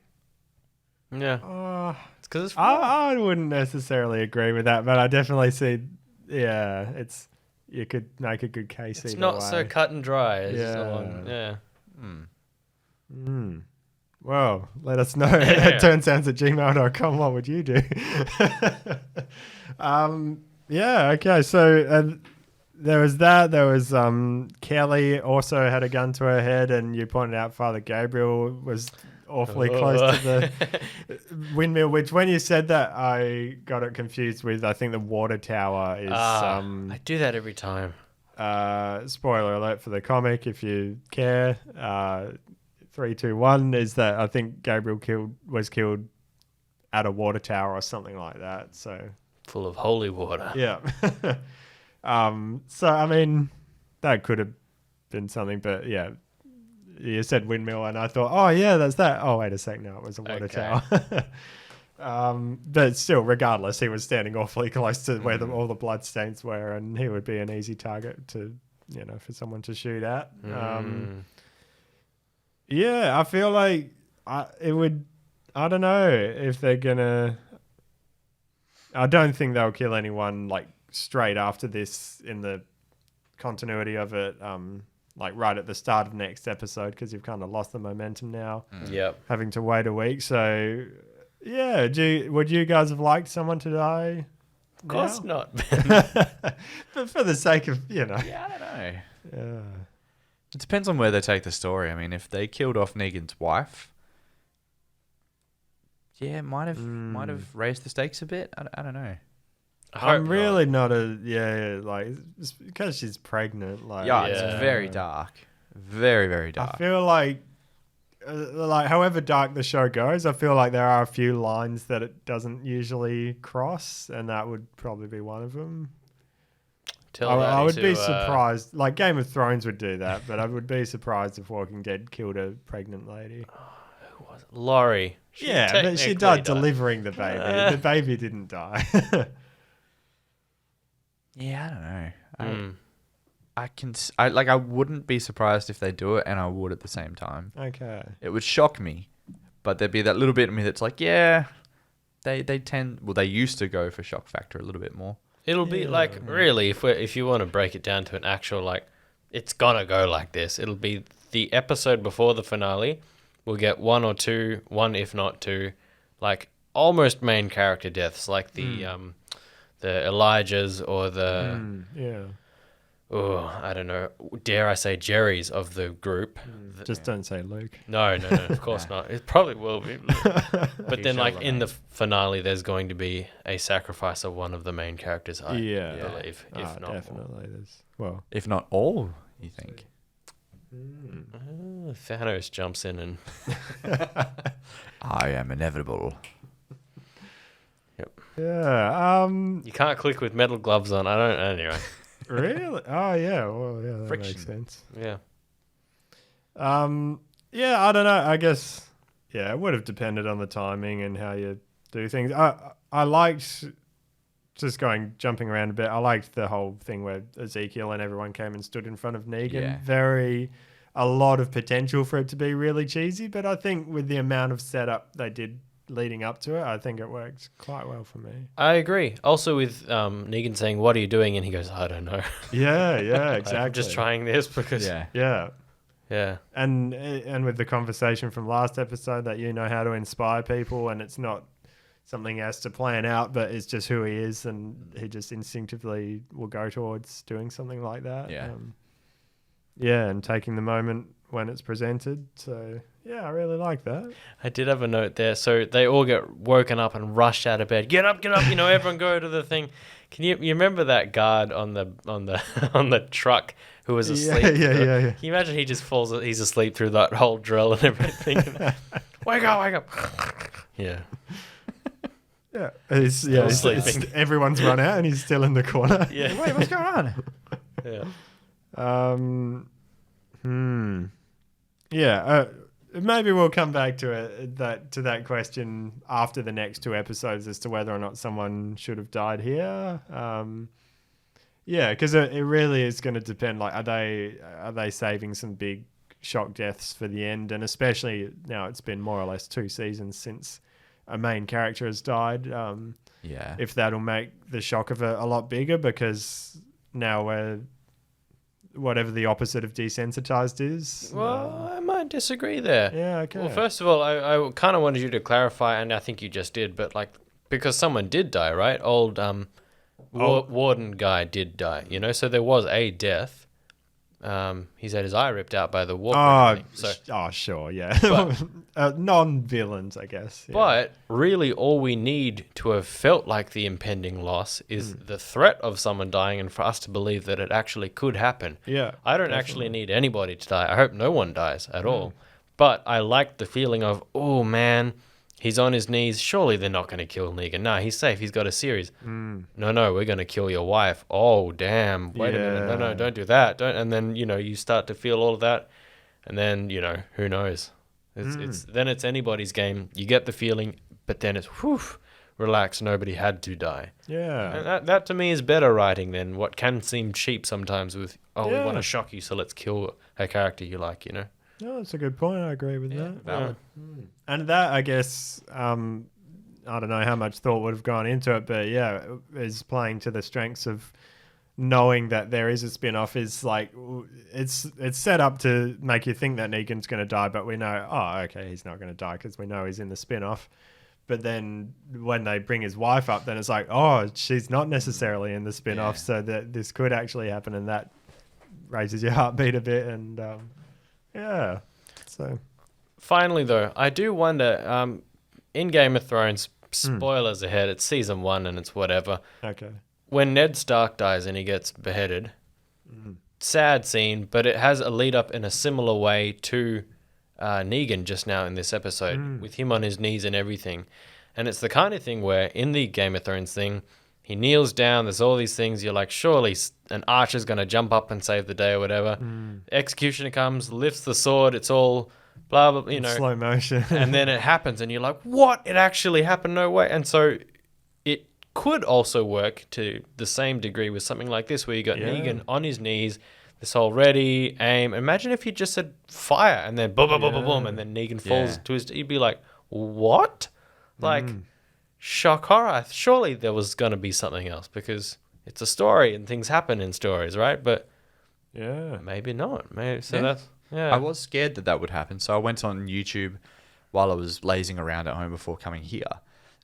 Yeah. It's because I wouldn't necessarily agree with that, but I definitely see, you could make a good case. It's not so cut and dry. Well, let us know at turnsounds@gmail.com. What would you do? Okay. So there was that. There was Kelly also had a gun to her head, and you pointed out Father Gabriel was awfully close to the windmill, which when you said that, I got it confused with, I think the water tower is... I do that every time. Spoiler alert for the comic, if you care. 3, 2, 1 is that I think Gabriel was killed at a water tower or something like that. So full of holy water. Yeah. So, I mean, that could have been something, but yeah. You said windmill, and I thought, oh, yeah, that's that. Oh, wait a sec. No, it was a water tower. But still, regardless, he was standing awfully close to where all the bloodstains were, and he would be an easy target to, for someone to shoot at. Yeah, I feel like it would... I don't know if they're going to... I don't think they'll kill anyone, like, straight after this in the continuity of it. Like right at the start of next episode, because you've kind of lost the momentum now. Yep. Having to wait a week. So, yeah. Would you guys have liked someone to die? Of course not. But for the sake of, Yeah, I don't know. Yeah. It depends on where they take the story. I mean, if they killed off Negan's wife, might have raised the stakes a bit. I don't know. I'm really not like, it's because she's pregnant. Like, it's very dark. Very, very dark. I feel like however dark the show goes, I feel like there are a few lines that it doesn't usually cross, and that would probably be one of them. I would be surprised. Like Game of Thrones would do that, but I would be surprised if Walking Dead killed a pregnant lady. Who was it? Laurie. But she died delivering the baby. The baby didn't die. Yeah, I don't know. I wouldn't be surprised if they do it, and I would at the same time. Okay. It would shock me, but there'd be that little bit of me that's like, they used to go for shock factor a little bit more. It'll be like, really, if you want to break it down to an actual, like, it's gonna go like this. It'll be the episode before the finale. We'll get one if not two, like almost main character deaths, like the Elijahs or the I don't know, dare I say Jerry's of the group. Just don't say Luke. No, of course not. It probably will be. But then like in the finale there's going to be a sacrifice of one of the main characters, I believe. If not definitely there's if not all, you think. Thanos jumps in and I am inevitable. Yeah. You can't click with metal gloves on. I don't. Anyway. Really? Oh yeah. Well, yeah, that Friction. makes sense. Yeah. Yeah. I don't know. I guess. Yeah, it would have depended on the timing and how you do things. I liked just jumping around a bit. I liked the whole thing where Ezekiel and everyone came and stood in front of Negan. Yeah. A lot of potential for it to be really cheesy, but I think with the amount of setup they did leading up to it, I think it worked quite well for me. I agree. Also with Negan saying, "What are you doing?" and he goes, "I don't know." Yeah, exactly. I'm just trying this because yeah. And with the conversation from last episode that how to inspire people, and it's not something he has to plan out, but it's just who he is, and he just instinctively will go towards doing something like that. And taking the moment when it's presented. So yeah, I really like that. I did have a note there. So they all get woken up and rushed out of bed. Get up! Everyone go to the thing. You remember that guard on the on the truck who was asleep. Yeah. Can you imagine he just falls, he's asleep through that whole drill and everything. Wake up. Yeah. Yeah. Sleeping. Everyone's run out and he's still in the corner. Yeah. Wait, what's going on? Yeah. Maybe we'll come back to that question after the next 2 episodes as to whether or not someone should have died here. Yeah, because it really is going to depend. Like, are they saving some big shock deaths for the end? And especially now, it's been more or less 2 seasons since a main character has died. Yeah. If that'll make the shock of it a lot bigger, because now we're whatever the opposite of desensitized is. Well, I might disagree there. Yeah, okay. Well, first of all, I kind of wanted you to clarify, and I think you just did, but like, because someone did die, right? Old warden guy did die, you know, so there was a death. He's had his eye ripped out by the warden. Sure, yeah. But, non-villains, I guess. Yeah. But really, all we need to have felt like the impending loss is the threat of someone dying, and for us to believe that it actually could happen. Yeah, I don't actually need anybody to die. I hope no one dies at all. But I like the feeling of, oh man, he's on his knees. Surely they're not going to kill Negan. Nah, he's safe. He's got a series. No, we're going to kill your wife. Oh, damn. Wait a minute. No, don't do that. Don't. And then, you know, you start to feel all of that. And then, you know, who knows? It's anybody's game. You get the feeling, but then it's, relax. Nobody had to die. Yeah. And that to me is better writing than what can seem cheap sometimes with, we want to shock you, so let's kill a character you like, you know? No, that's a good point. I agree with that. Valid. And that, I guess, I don't know how much thought would have gone into it, but yeah, is playing to the strengths of knowing that there is a spin-off. Is like, it's set up to make you think that Negan's going to die, but we know, okay, he's not going to die because we know he's in the spin-off. But then when they bring his wife up, then it's like, she's not necessarily in the spin-off, so that this could actually happen, and that raises your heartbeat a bit. And yeah, so finally, though, I do wonder, in Game of Thrones, spoilers ahead, it's season 1 and it's whatever. Okay. When Ned Stark dies and he gets beheaded, sad scene, but it has a lead up in a similar way to Negan just now in this episode, with him on his knees and everything. And it's the kind of thing where in the Game of Thrones thing, he kneels down, there's all these things, you're like, surely an archer's going to jump up and save the day or whatever. Executioner comes, lifts the sword, it's all blah, blah, you know. Slow motion. And then it happens and you're like, what? It actually happened? No way. And so it could also work to the same degree with something like this, where you got Negan on his knees, this whole ready, aim. Imagine if he just said fire and then boom, boom, boom, boom, boom, and then Negan falls to his... You'd be like, what? Like... shock horror. Surely there was going to be something else, because it's a story and things happen in stories, right? But maybe not. Maybe that's I was scared that would happen, so I went on YouTube while I was lazing around at home before coming here,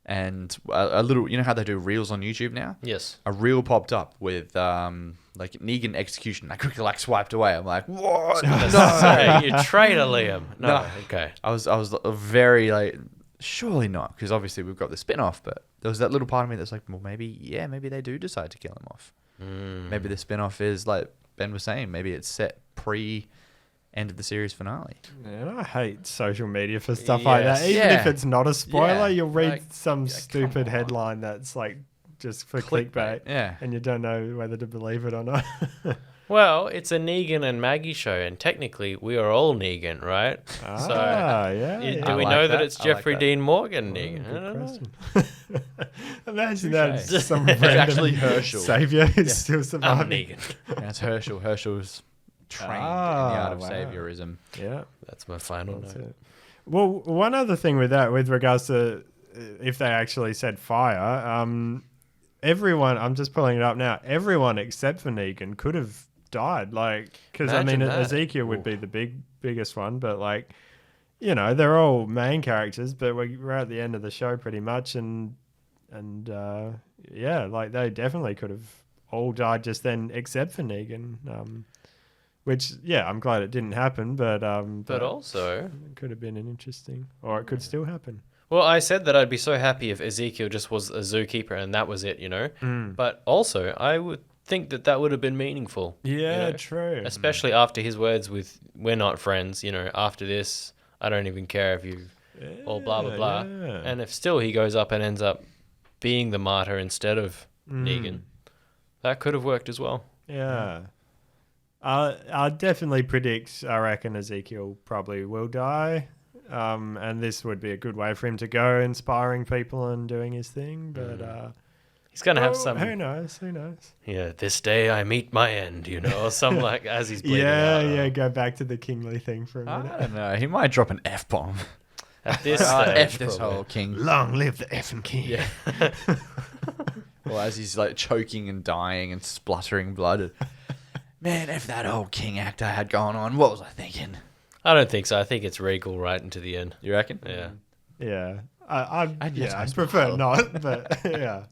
and a little, you know how they do reels on YouTube now? Yes. A reel popped up with like Negan execution. I quickly swiped away. I'm like, what? No, you traitor, Liam. No. Okay. I was very like, surely not, because obviously we've got the spin-off, but there was that little part of me that's like, well, maybe they do decide to kill him off. Maybe the spin-off is like Ben was saying, maybe it's set pre-end of the series finale. Man, I hate social media for stuff like that. Even if it's not a spoiler, you'll read some stupid headline that's like just for clickbait. And you don't know whether to believe it or not. Well, it's a Negan and Maggie show, and technically we are all Negan, right? Do we know that it's Jeffrey Dean Morgan Negan? I don't know. Imagine that's some random actually Herschel savior who's still surviving. Negan. That's Herschel. Herschel's trained in the art of saviorism. Yeah, that's my final note. Well, one other thing with that, with regards to if they actually said fire, everyone, I'm just pulling it up now, everyone except for Negan could have died, like, because I mean Ezekiel would be the biggest one, but like, you know, they're all main characters, but we're at the end of the show pretty much, and like they definitely could have all died just then except for Negan, which I'm glad it didn't happen, but also it could have been an interesting, or it could still happen. Well, I said that I'd be so happy if Ezekiel just was a zookeeper and that was it, you know, but also I would think that would have been meaningful. Yeah, you know? true. Especially after his words with "We're not friends." After this, I don't even care if you, or blah blah blah. Yeah. And if still he goes up and ends up being the martyr instead of Negan, that could have worked as well. Yeah. I'll definitely predict, I reckon Ezekiel probably will die. And this would be a good way for him to go, inspiring people and doing his thing. But he's going to have some... Who knows? Who knows? Yeah, this day I meet my end, or something like as he's bleeding out. Yeah, go back to the kingly thing for a minute. I don't know. He might drop an F-bomb. At this stage, F this probably. whole king. Long live the effing king. Yeah. Well, as he's like choking and dying and spluttering blood. Man, F that old king act I had going on. What was I thinking? I don't think so. I think it's Regal right into the end. You reckon? Yeah. Yeah. I'd prefer smile. not, but yeah.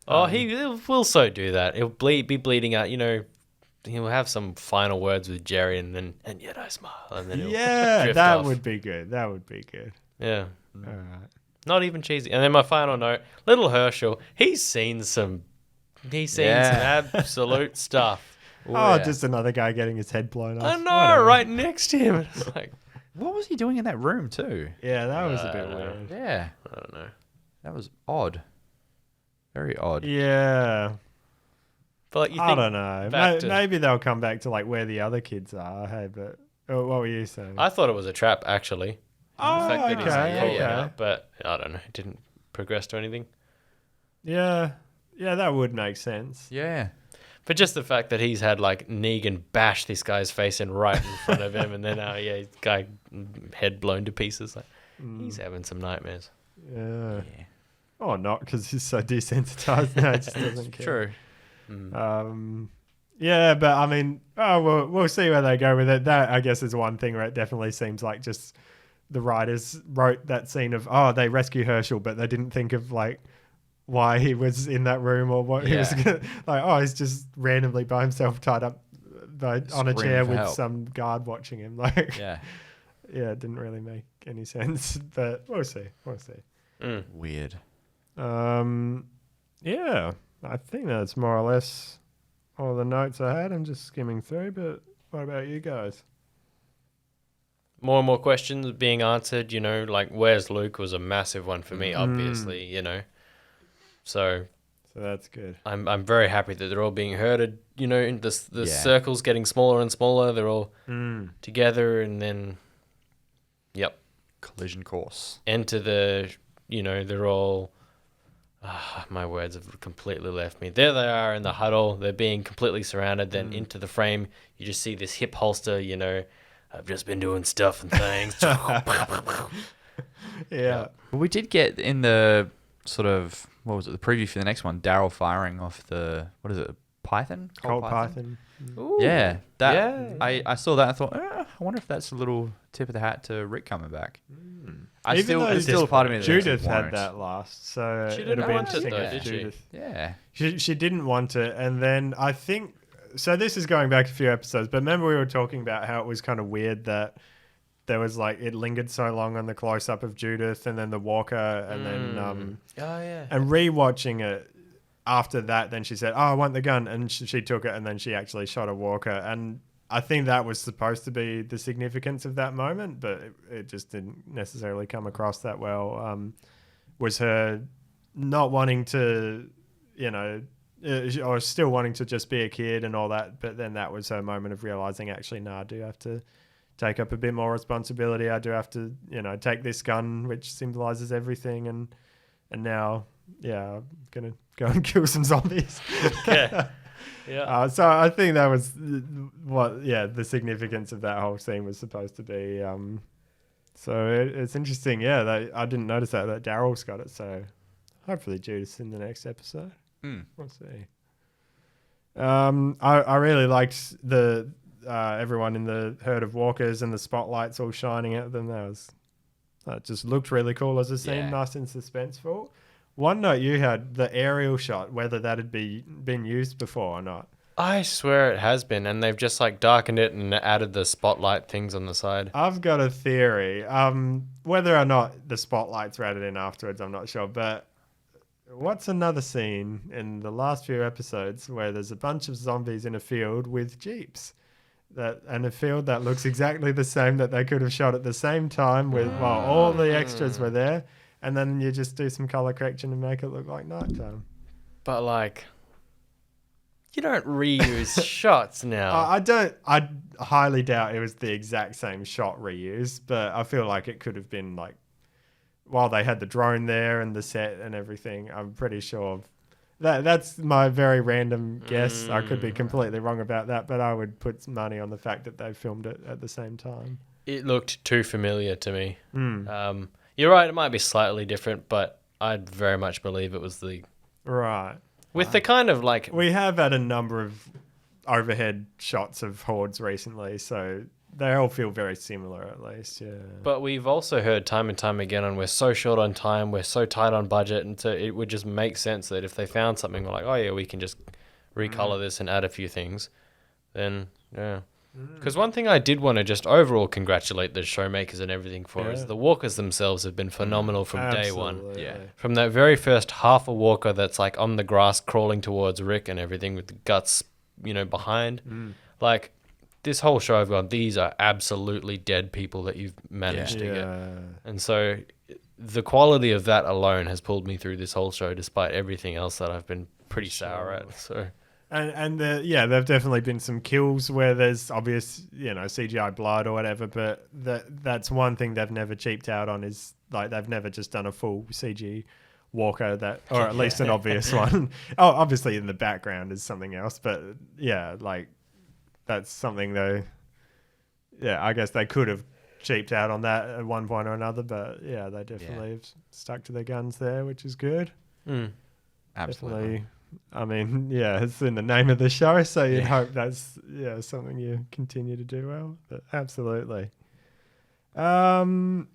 Oh, he will so do that. He'll be bleeding out. He'll have some final words with Jerry, and yet I smile, and then he'll drift that off. would be good. That would be good. Yeah. All right. Not even cheesy. And then my final note, little Herschel, he's seen some absolute stuff. Just another guy getting his head blown off. I know, Whatever. right next to him. It's like, What was he doing in that room too? Yeah, that was a bit weird. Yeah, I don't know. that was odd. Very odd. Yeah. But like, you I think don't know. back to- Maybe they'll come back to like where the other kids are. Hey, but what were you saying? I thought it was a trap, actually. Oh, The fact that he's okay, calling okay. out, but I don't know. It didn't progress to anything. Yeah, that would make sense. Yeah. But just the fact that he's had like Negan bash this guy's face in right in front of him, and then guy head blown to pieces. Like he's having some nightmares. Yeah. Oh, not because he's so desensitized now. He just doesn't care. True. Yeah, but I mean, we'll see where they go with it. That I guess is one thing where it definitely seems like just the writers wrote that scene of they rescue Herschel, but they didn't think of like why he was in that room or what he was gonna, like. He's just randomly by himself tied up on a chair with some guard watching him. Like, Yeah. it didn't really make any sense. But we'll see. Weird. Yeah, I think that's more or less all the notes I had. I'm just skimming through, but what about you guys? More and more questions being answered. Like where's Luke was a massive one for me. Obviously, So that's good. I'm very happy that they're all being herded. In the circles getting smaller and smaller. They're all together, and then, Collision course. enter the. They're all. My words have completely left me. There they are in the huddle. They're being completely surrounded. Then into the frame, you just see this hip holster. I've just been doing stuff and things. Yeah. Well, we did get in the sort of, what was it, the preview for the next one, Daryl firing off the, what is it, Python? Colt Python. Ooh. Yeah. That, Yeah. I saw that and thought, I wonder if that's a little tip of the hat to Rick coming back. Even though There's still a part of me that Judith won't. had that last, so She it'll didn't be want it interesting though, if did she? Judith. Yeah. She didn't want it, and then I think so. This is going back a few episodes, but remember we were talking about how it was kind of weird that there was like it lingered so long on the close up of Judith, and then the walker, and then and rewatching it after that, then she said, "Oh, I want the gun," and she took it, and then she actually shot a walker, and I think that was supposed to be the significance of that moment, but it just didn't necessarily come across that well. Was her not wanting to, or still wanting to just be a kid and all that, but then that was her moment of realizing, actually, I do have to take up a bit more responsibility. I do have to, take this gun, which symbolizes everything, and now, I'm gonna go and kill some zombies. Yeah. So I think that was the significance of that whole scene was supposed to be. So it's interesting. Yeah, I didn't notice that Daryl's got it. So hopefully Judith's in the next episode. We'll see. I really liked the everyone in the herd of walkers and the spotlights all shining at them. That just looked really cool as a scene, Yeah. nice and suspenseful. One note you had, the aerial shot, whether that had been used before or not. I swear it has been, and they've just like darkened it and added the spotlight things on the side. I've got a theory. Whether or not the spotlights were added in afterwards, I'm not sure. But what's another scene in the last few episodes where there's a bunch of zombies in a field with jeeps? And a field that looks exactly the same that they could have shot at the same time while all the extras were there, and then you just do some color correction and make it look like nighttime. But like, you don't reuse shots now. I highly doubt it was the exact same shot reused, but I feel like it could have been like while they had the drone there and the set and everything. I'm pretty sure that's my very random guess. I could be completely wrong about that, but I would put money on the fact that they filmed it at the same time. It looked too familiar to me. You're right, it might be slightly different, but I'd very much believe it was the... Right. With the kind of like... We have had a number of overhead shots of hordes recently, so they all feel very similar at least, yeah. But we've also heard time and time again on we're so short on time, we're so tight on budget, and so it would just make sense that if they found something like, oh yeah, we can just recolor this and add a few things, then yeah. Because one thing I did want to just overall congratulate the showmakers and everything for is the walkers themselves have been phenomenal from day one. Yeah. From that very first half a walker that's like on the grass crawling towards Rick and everything with the guts, behind. Like, this whole show I've gone, these are absolutely dead people that you've managed to get. And so the quality of that alone has pulled me through this whole show despite everything else that I've been pretty sour at. So... And there've definitely been some kills where there's obvious, CGI blood or whatever, but that's one thing they've never cheaped out on is like they've never just done a full CG walker or at least an obvious one. Oh, obviously in the background is something else, but yeah, like that's something though. Yeah, I guess they could have cheaped out on that at one point or another, but yeah, they definitely have stuck to their guns there, which is good. Absolutely. Definitely. I mean, yeah, it's in the name of the show, so you'd hope that's something you continue to do well. But absolutely. One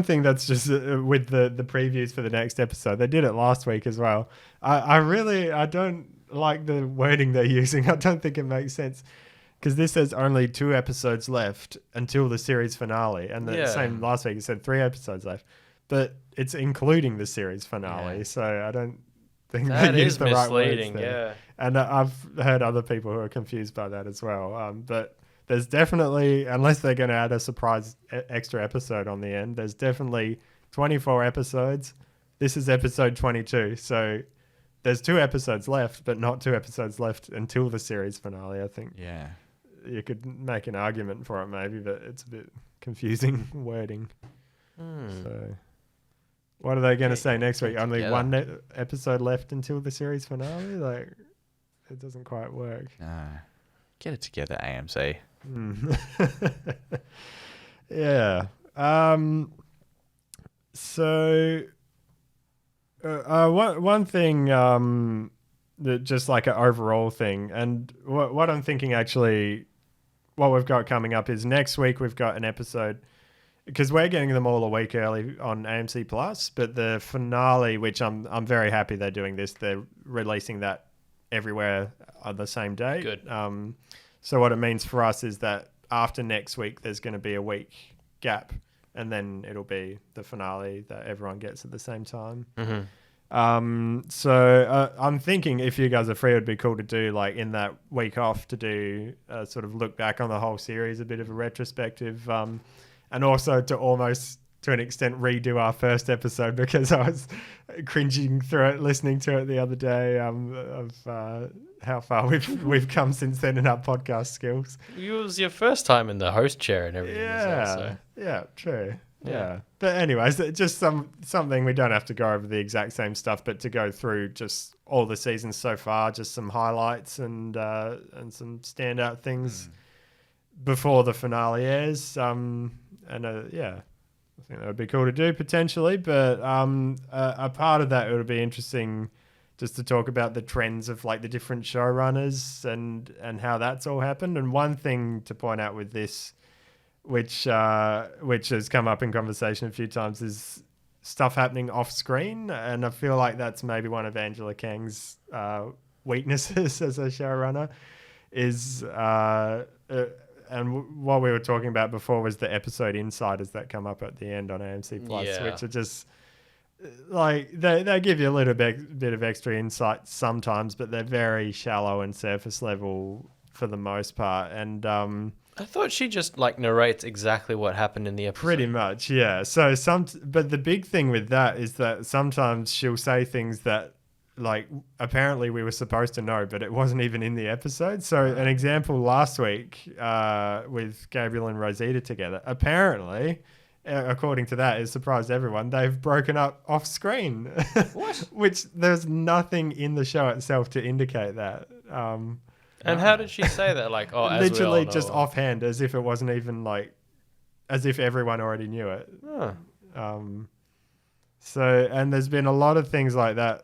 thing that's just with the previews for the next episode, they did it last week as well. I don't like the wording they're using. I don't think it makes sense because this says only 2 episodes left until the series finale, and the same last week it said 3 episodes left, but it's including the series finale. So I don't think that they is use the right misleading. words there. Yeah, and I've heard other people who are confused by that as well. But there's definitely, unless they're going to add a surprise extra episode on the end, there's definitely 24 episodes. This is episode 22, so there's 2 episodes left, but not 2 episodes left until the series finale. I think. Yeah. You could make an argument for it maybe, but it's a bit confusing wording. So. What are they going to say next week? Only one episode left until the series finale? Like, it doesn't quite work. No. Get it together, AMC. Yeah. So, one thing that just like an overall thing, and what I'm thinking actually, what we've got coming up is next week we've got an episode. Because we're getting them all a week early on AMC Plus, but the finale, which I'm very happy they're doing this, they're releasing that everywhere on the same day. Good. So what it means for us is that after next week, there's going to be a week gap, and then it'll be the finale that everyone gets at the same time. So I'm thinking if you guys are free, it would be cool to do like in that week off to do sort of look back on the whole series, a bit of a retrospective. And also to almost, to an extent, redo our first episode because I was cringing through it, listening to it the other day of how far we've come since then in our podcast skills. It was your first time in the host chair and everything. Yeah, true. Yeah. But anyways, just something we don't have to go over the exact same stuff, but to go through just all the seasons so far, just some highlights and some standout things before the finale airs. I think that would be cool to do potentially, but a part of that it would be interesting just to talk about the trends of like the different showrunners and how that's all happened. And one thing to point out with this, which has come up in conversation a few times, is stuff happening off screen, and I feel like that's maybe one of Angela Kang's weaknesses as a showrunner is. And what we were talking about before was the episode insiders that come up at the end on AMC Plus, which are just like they give you a little bit of extra insight sometimes, but they're very shallow and surface level for the most part. And I thought she just like narrates exactly what happened in the episode. pretty much, yeah. So but the big thing with that is that sometimes she'll say things that like apparently we were supposed to know, but it wasn't even in the episode. So an example last week with Gabriel and Rosita together, apparently, according to that, it surprised everyone, they've broken up off screen. What? Which there's nothing in the show itself to indicate that. And how did she say that? Like, oh, as literally we all know. just offhand, as if it wasn't even like, as if everyone already knew it. Huh. So, and there's been a lot of things like that,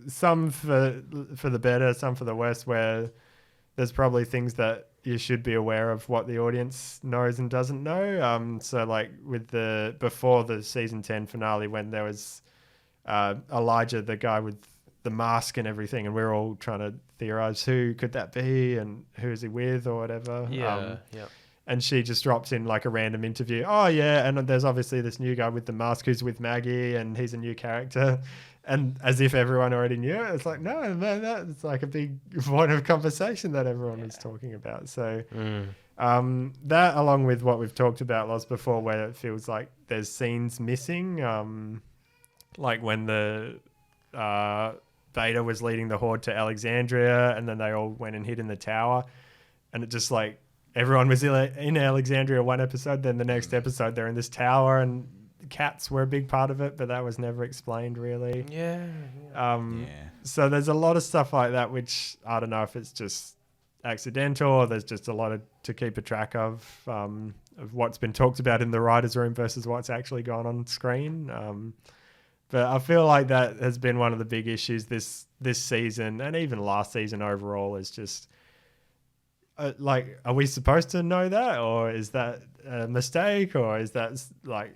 some for the better, some for the worse, where there's probably things that you should be aware of what the audience knows and doesn't know. So like before the season 10 finale, when there was Elijah, the guy with the mask and everything, and we're all trying to theorize who could that be and who is he with or whatever. Yeah. And she just drops in like a random interview. Oh yeah, and there's obviously this new guy with the mask who's with Maggie, and he's a new character. And as if everyone already knew it, it's like no, that's like a big point of conversation that everyone is talking about. So that, along with what we've talked about lots before, where it feels like there's scenes missing, like when the Beta was leading the horde to Alexandria, and then they all went and hid in the tower, and it just like. Everyone was in Alexandria one episode, then the next episode they're in this tower, and cats were a big part of it, but that was never explained really. Yeah. So there's a lot of stuff like that, which I don't know if it's just accidental or there's just a lot to keep a track of what's been talked about in the writer's room versus what's actually gone on screen. But I feel like that has been one of the big issues this season, and even last season overall, is just... like, are we supposed to know that, or is that a mistake, or is that like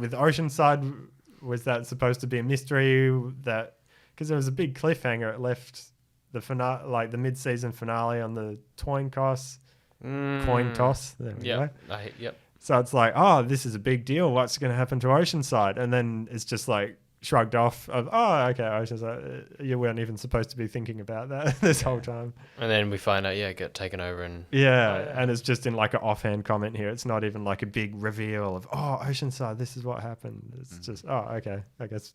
with Oceanside, was that supposed to be a mystery? That because there was a big cliffhanger, it left the finale, like the mid-season finale, on the coin toss. There we go. Yep. So it's like, oh, this is a big deal. What's going to happen to Oceanside? And then it's just like shrugged off of, oh, okay, Oceanside, you weren't even supposed to be thinking about that this whole time. And then we find out, it got taken over and... Yeah, and it's just in like an offhand comment here. It's not even like a big reveal of, oh, Oceanside, this is what happened. It's just, oh, okay, I guess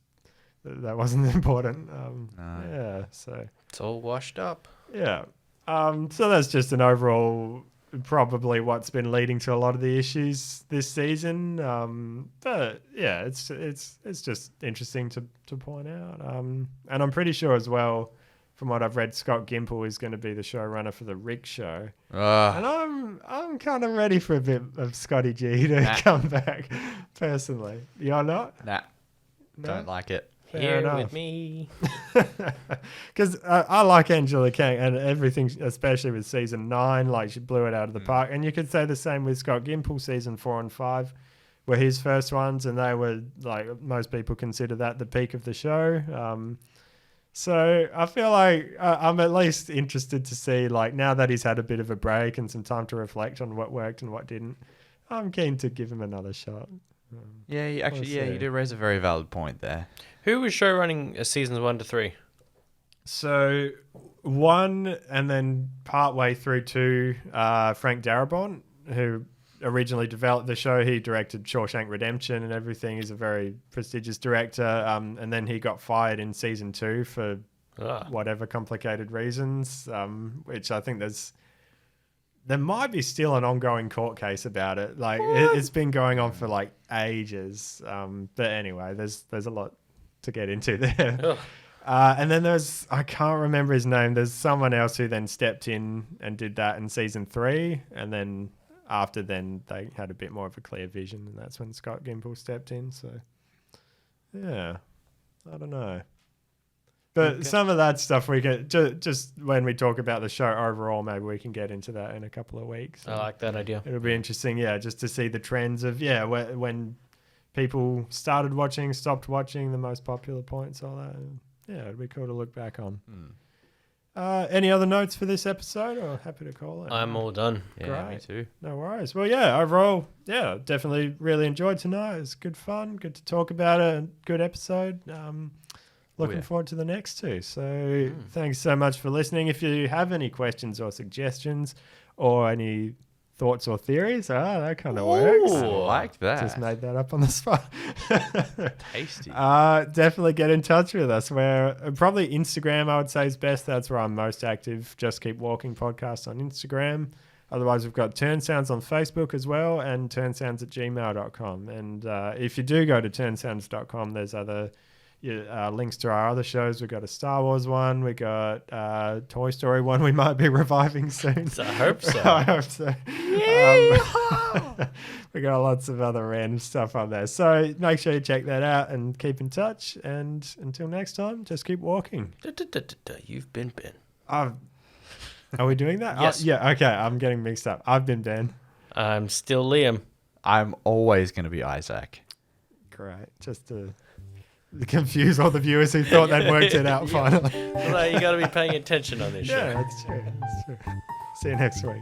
that wasn't important. Yeah, so... It's all washed up. Yeah. So that's just an overall... probably what's been leading to a lot of the issues this season. But yeah, it's just interesting to point out. And I'm pretty sure as well, from what I've read, Scott Gimple is going to be the showrunner for the Rick Show. And I'm kind of ready for a bit of Scotty G to come back, personally. You're not? Nah. No? Don't like it. Here with me. Because I like Angela Kang and everything, especially with season 9, like she blew it out of the park. And you could say the same with Scott Gimple. Season 4 and 5 were his first ones, and they were, like, most people consider that the peak of the show. So I feel like I'm at least interested to see, like, now that he's had a bit of a break and some time to reflect on what worked and what didn't, I'm keen to give him another shot. Yeah, you do raise a very valid point there. Who was show running seasons 1 to 3? So 1, and then partway through 2, Frank Darabont, who originally developed the show. He directed Shawshank Redemption and everything. He's a very prestigious director. And then he got fired in season 2 for whatever complicated reasons, which I think there might be still an ongoing court case about it. Like it's been going on for like ages. But anyway, there's a lot to get into there. And then I can't remember his name. There's someone else who then stepped in and did that in season 3. And then after then they had a bit more of a clear vision, and that's when Scott Gimple stepped in. So yeah, I don't know. But some of that stuff we get just when we talk about the show overall, maybe we can get into that in a couple of weeks. I like that idea. It'll be interesting, just to see the trends of, when people started watching, stopped watching, the most popular points, all that. Yeah, it'd be cool to look back on. Any other notes for this episode, or happy to call it? I'm all done. Yeah, me Great. too. No worries. Well, yeah, overall, yeah, definitely really enjoyed tonight. It was good fun. Good to talk about it. Good episode. Looking forward to the next two. So thanks so much for listening. If you have any questions or suggestions or any thoughts or theories, that kind of works. I like that. Just made that up on the spot. Tasty. Definitely get in touch with us. We're probably Instagram, I would say, is best. That's where I'm most active. Just Keep Walking podcast on Instagram. Otherwise, we've got Turn Sounds on Facebook as well, and turnsounds@gmail.com. And if you do go to turnsounds.com, there's other links to our other shows. We've got a Star Wars one. We got Toy Story one we might be reviving soon. I hope so. I hope so. We got lots of other random stuff on there. So make sure you check that out and keep in touch. And until next time, just keep walking. You've been Ben. Are we doing that? Yes. Yeah, okay. I'm getting mixed up. I've been Ben. I'm still Liam. I'm always going to be Isaac. Great. Just to confuse all the viewers who thought they'd worked it out finally. Well, you got to be paying attention on this show. Yeah, that's true. See you next week.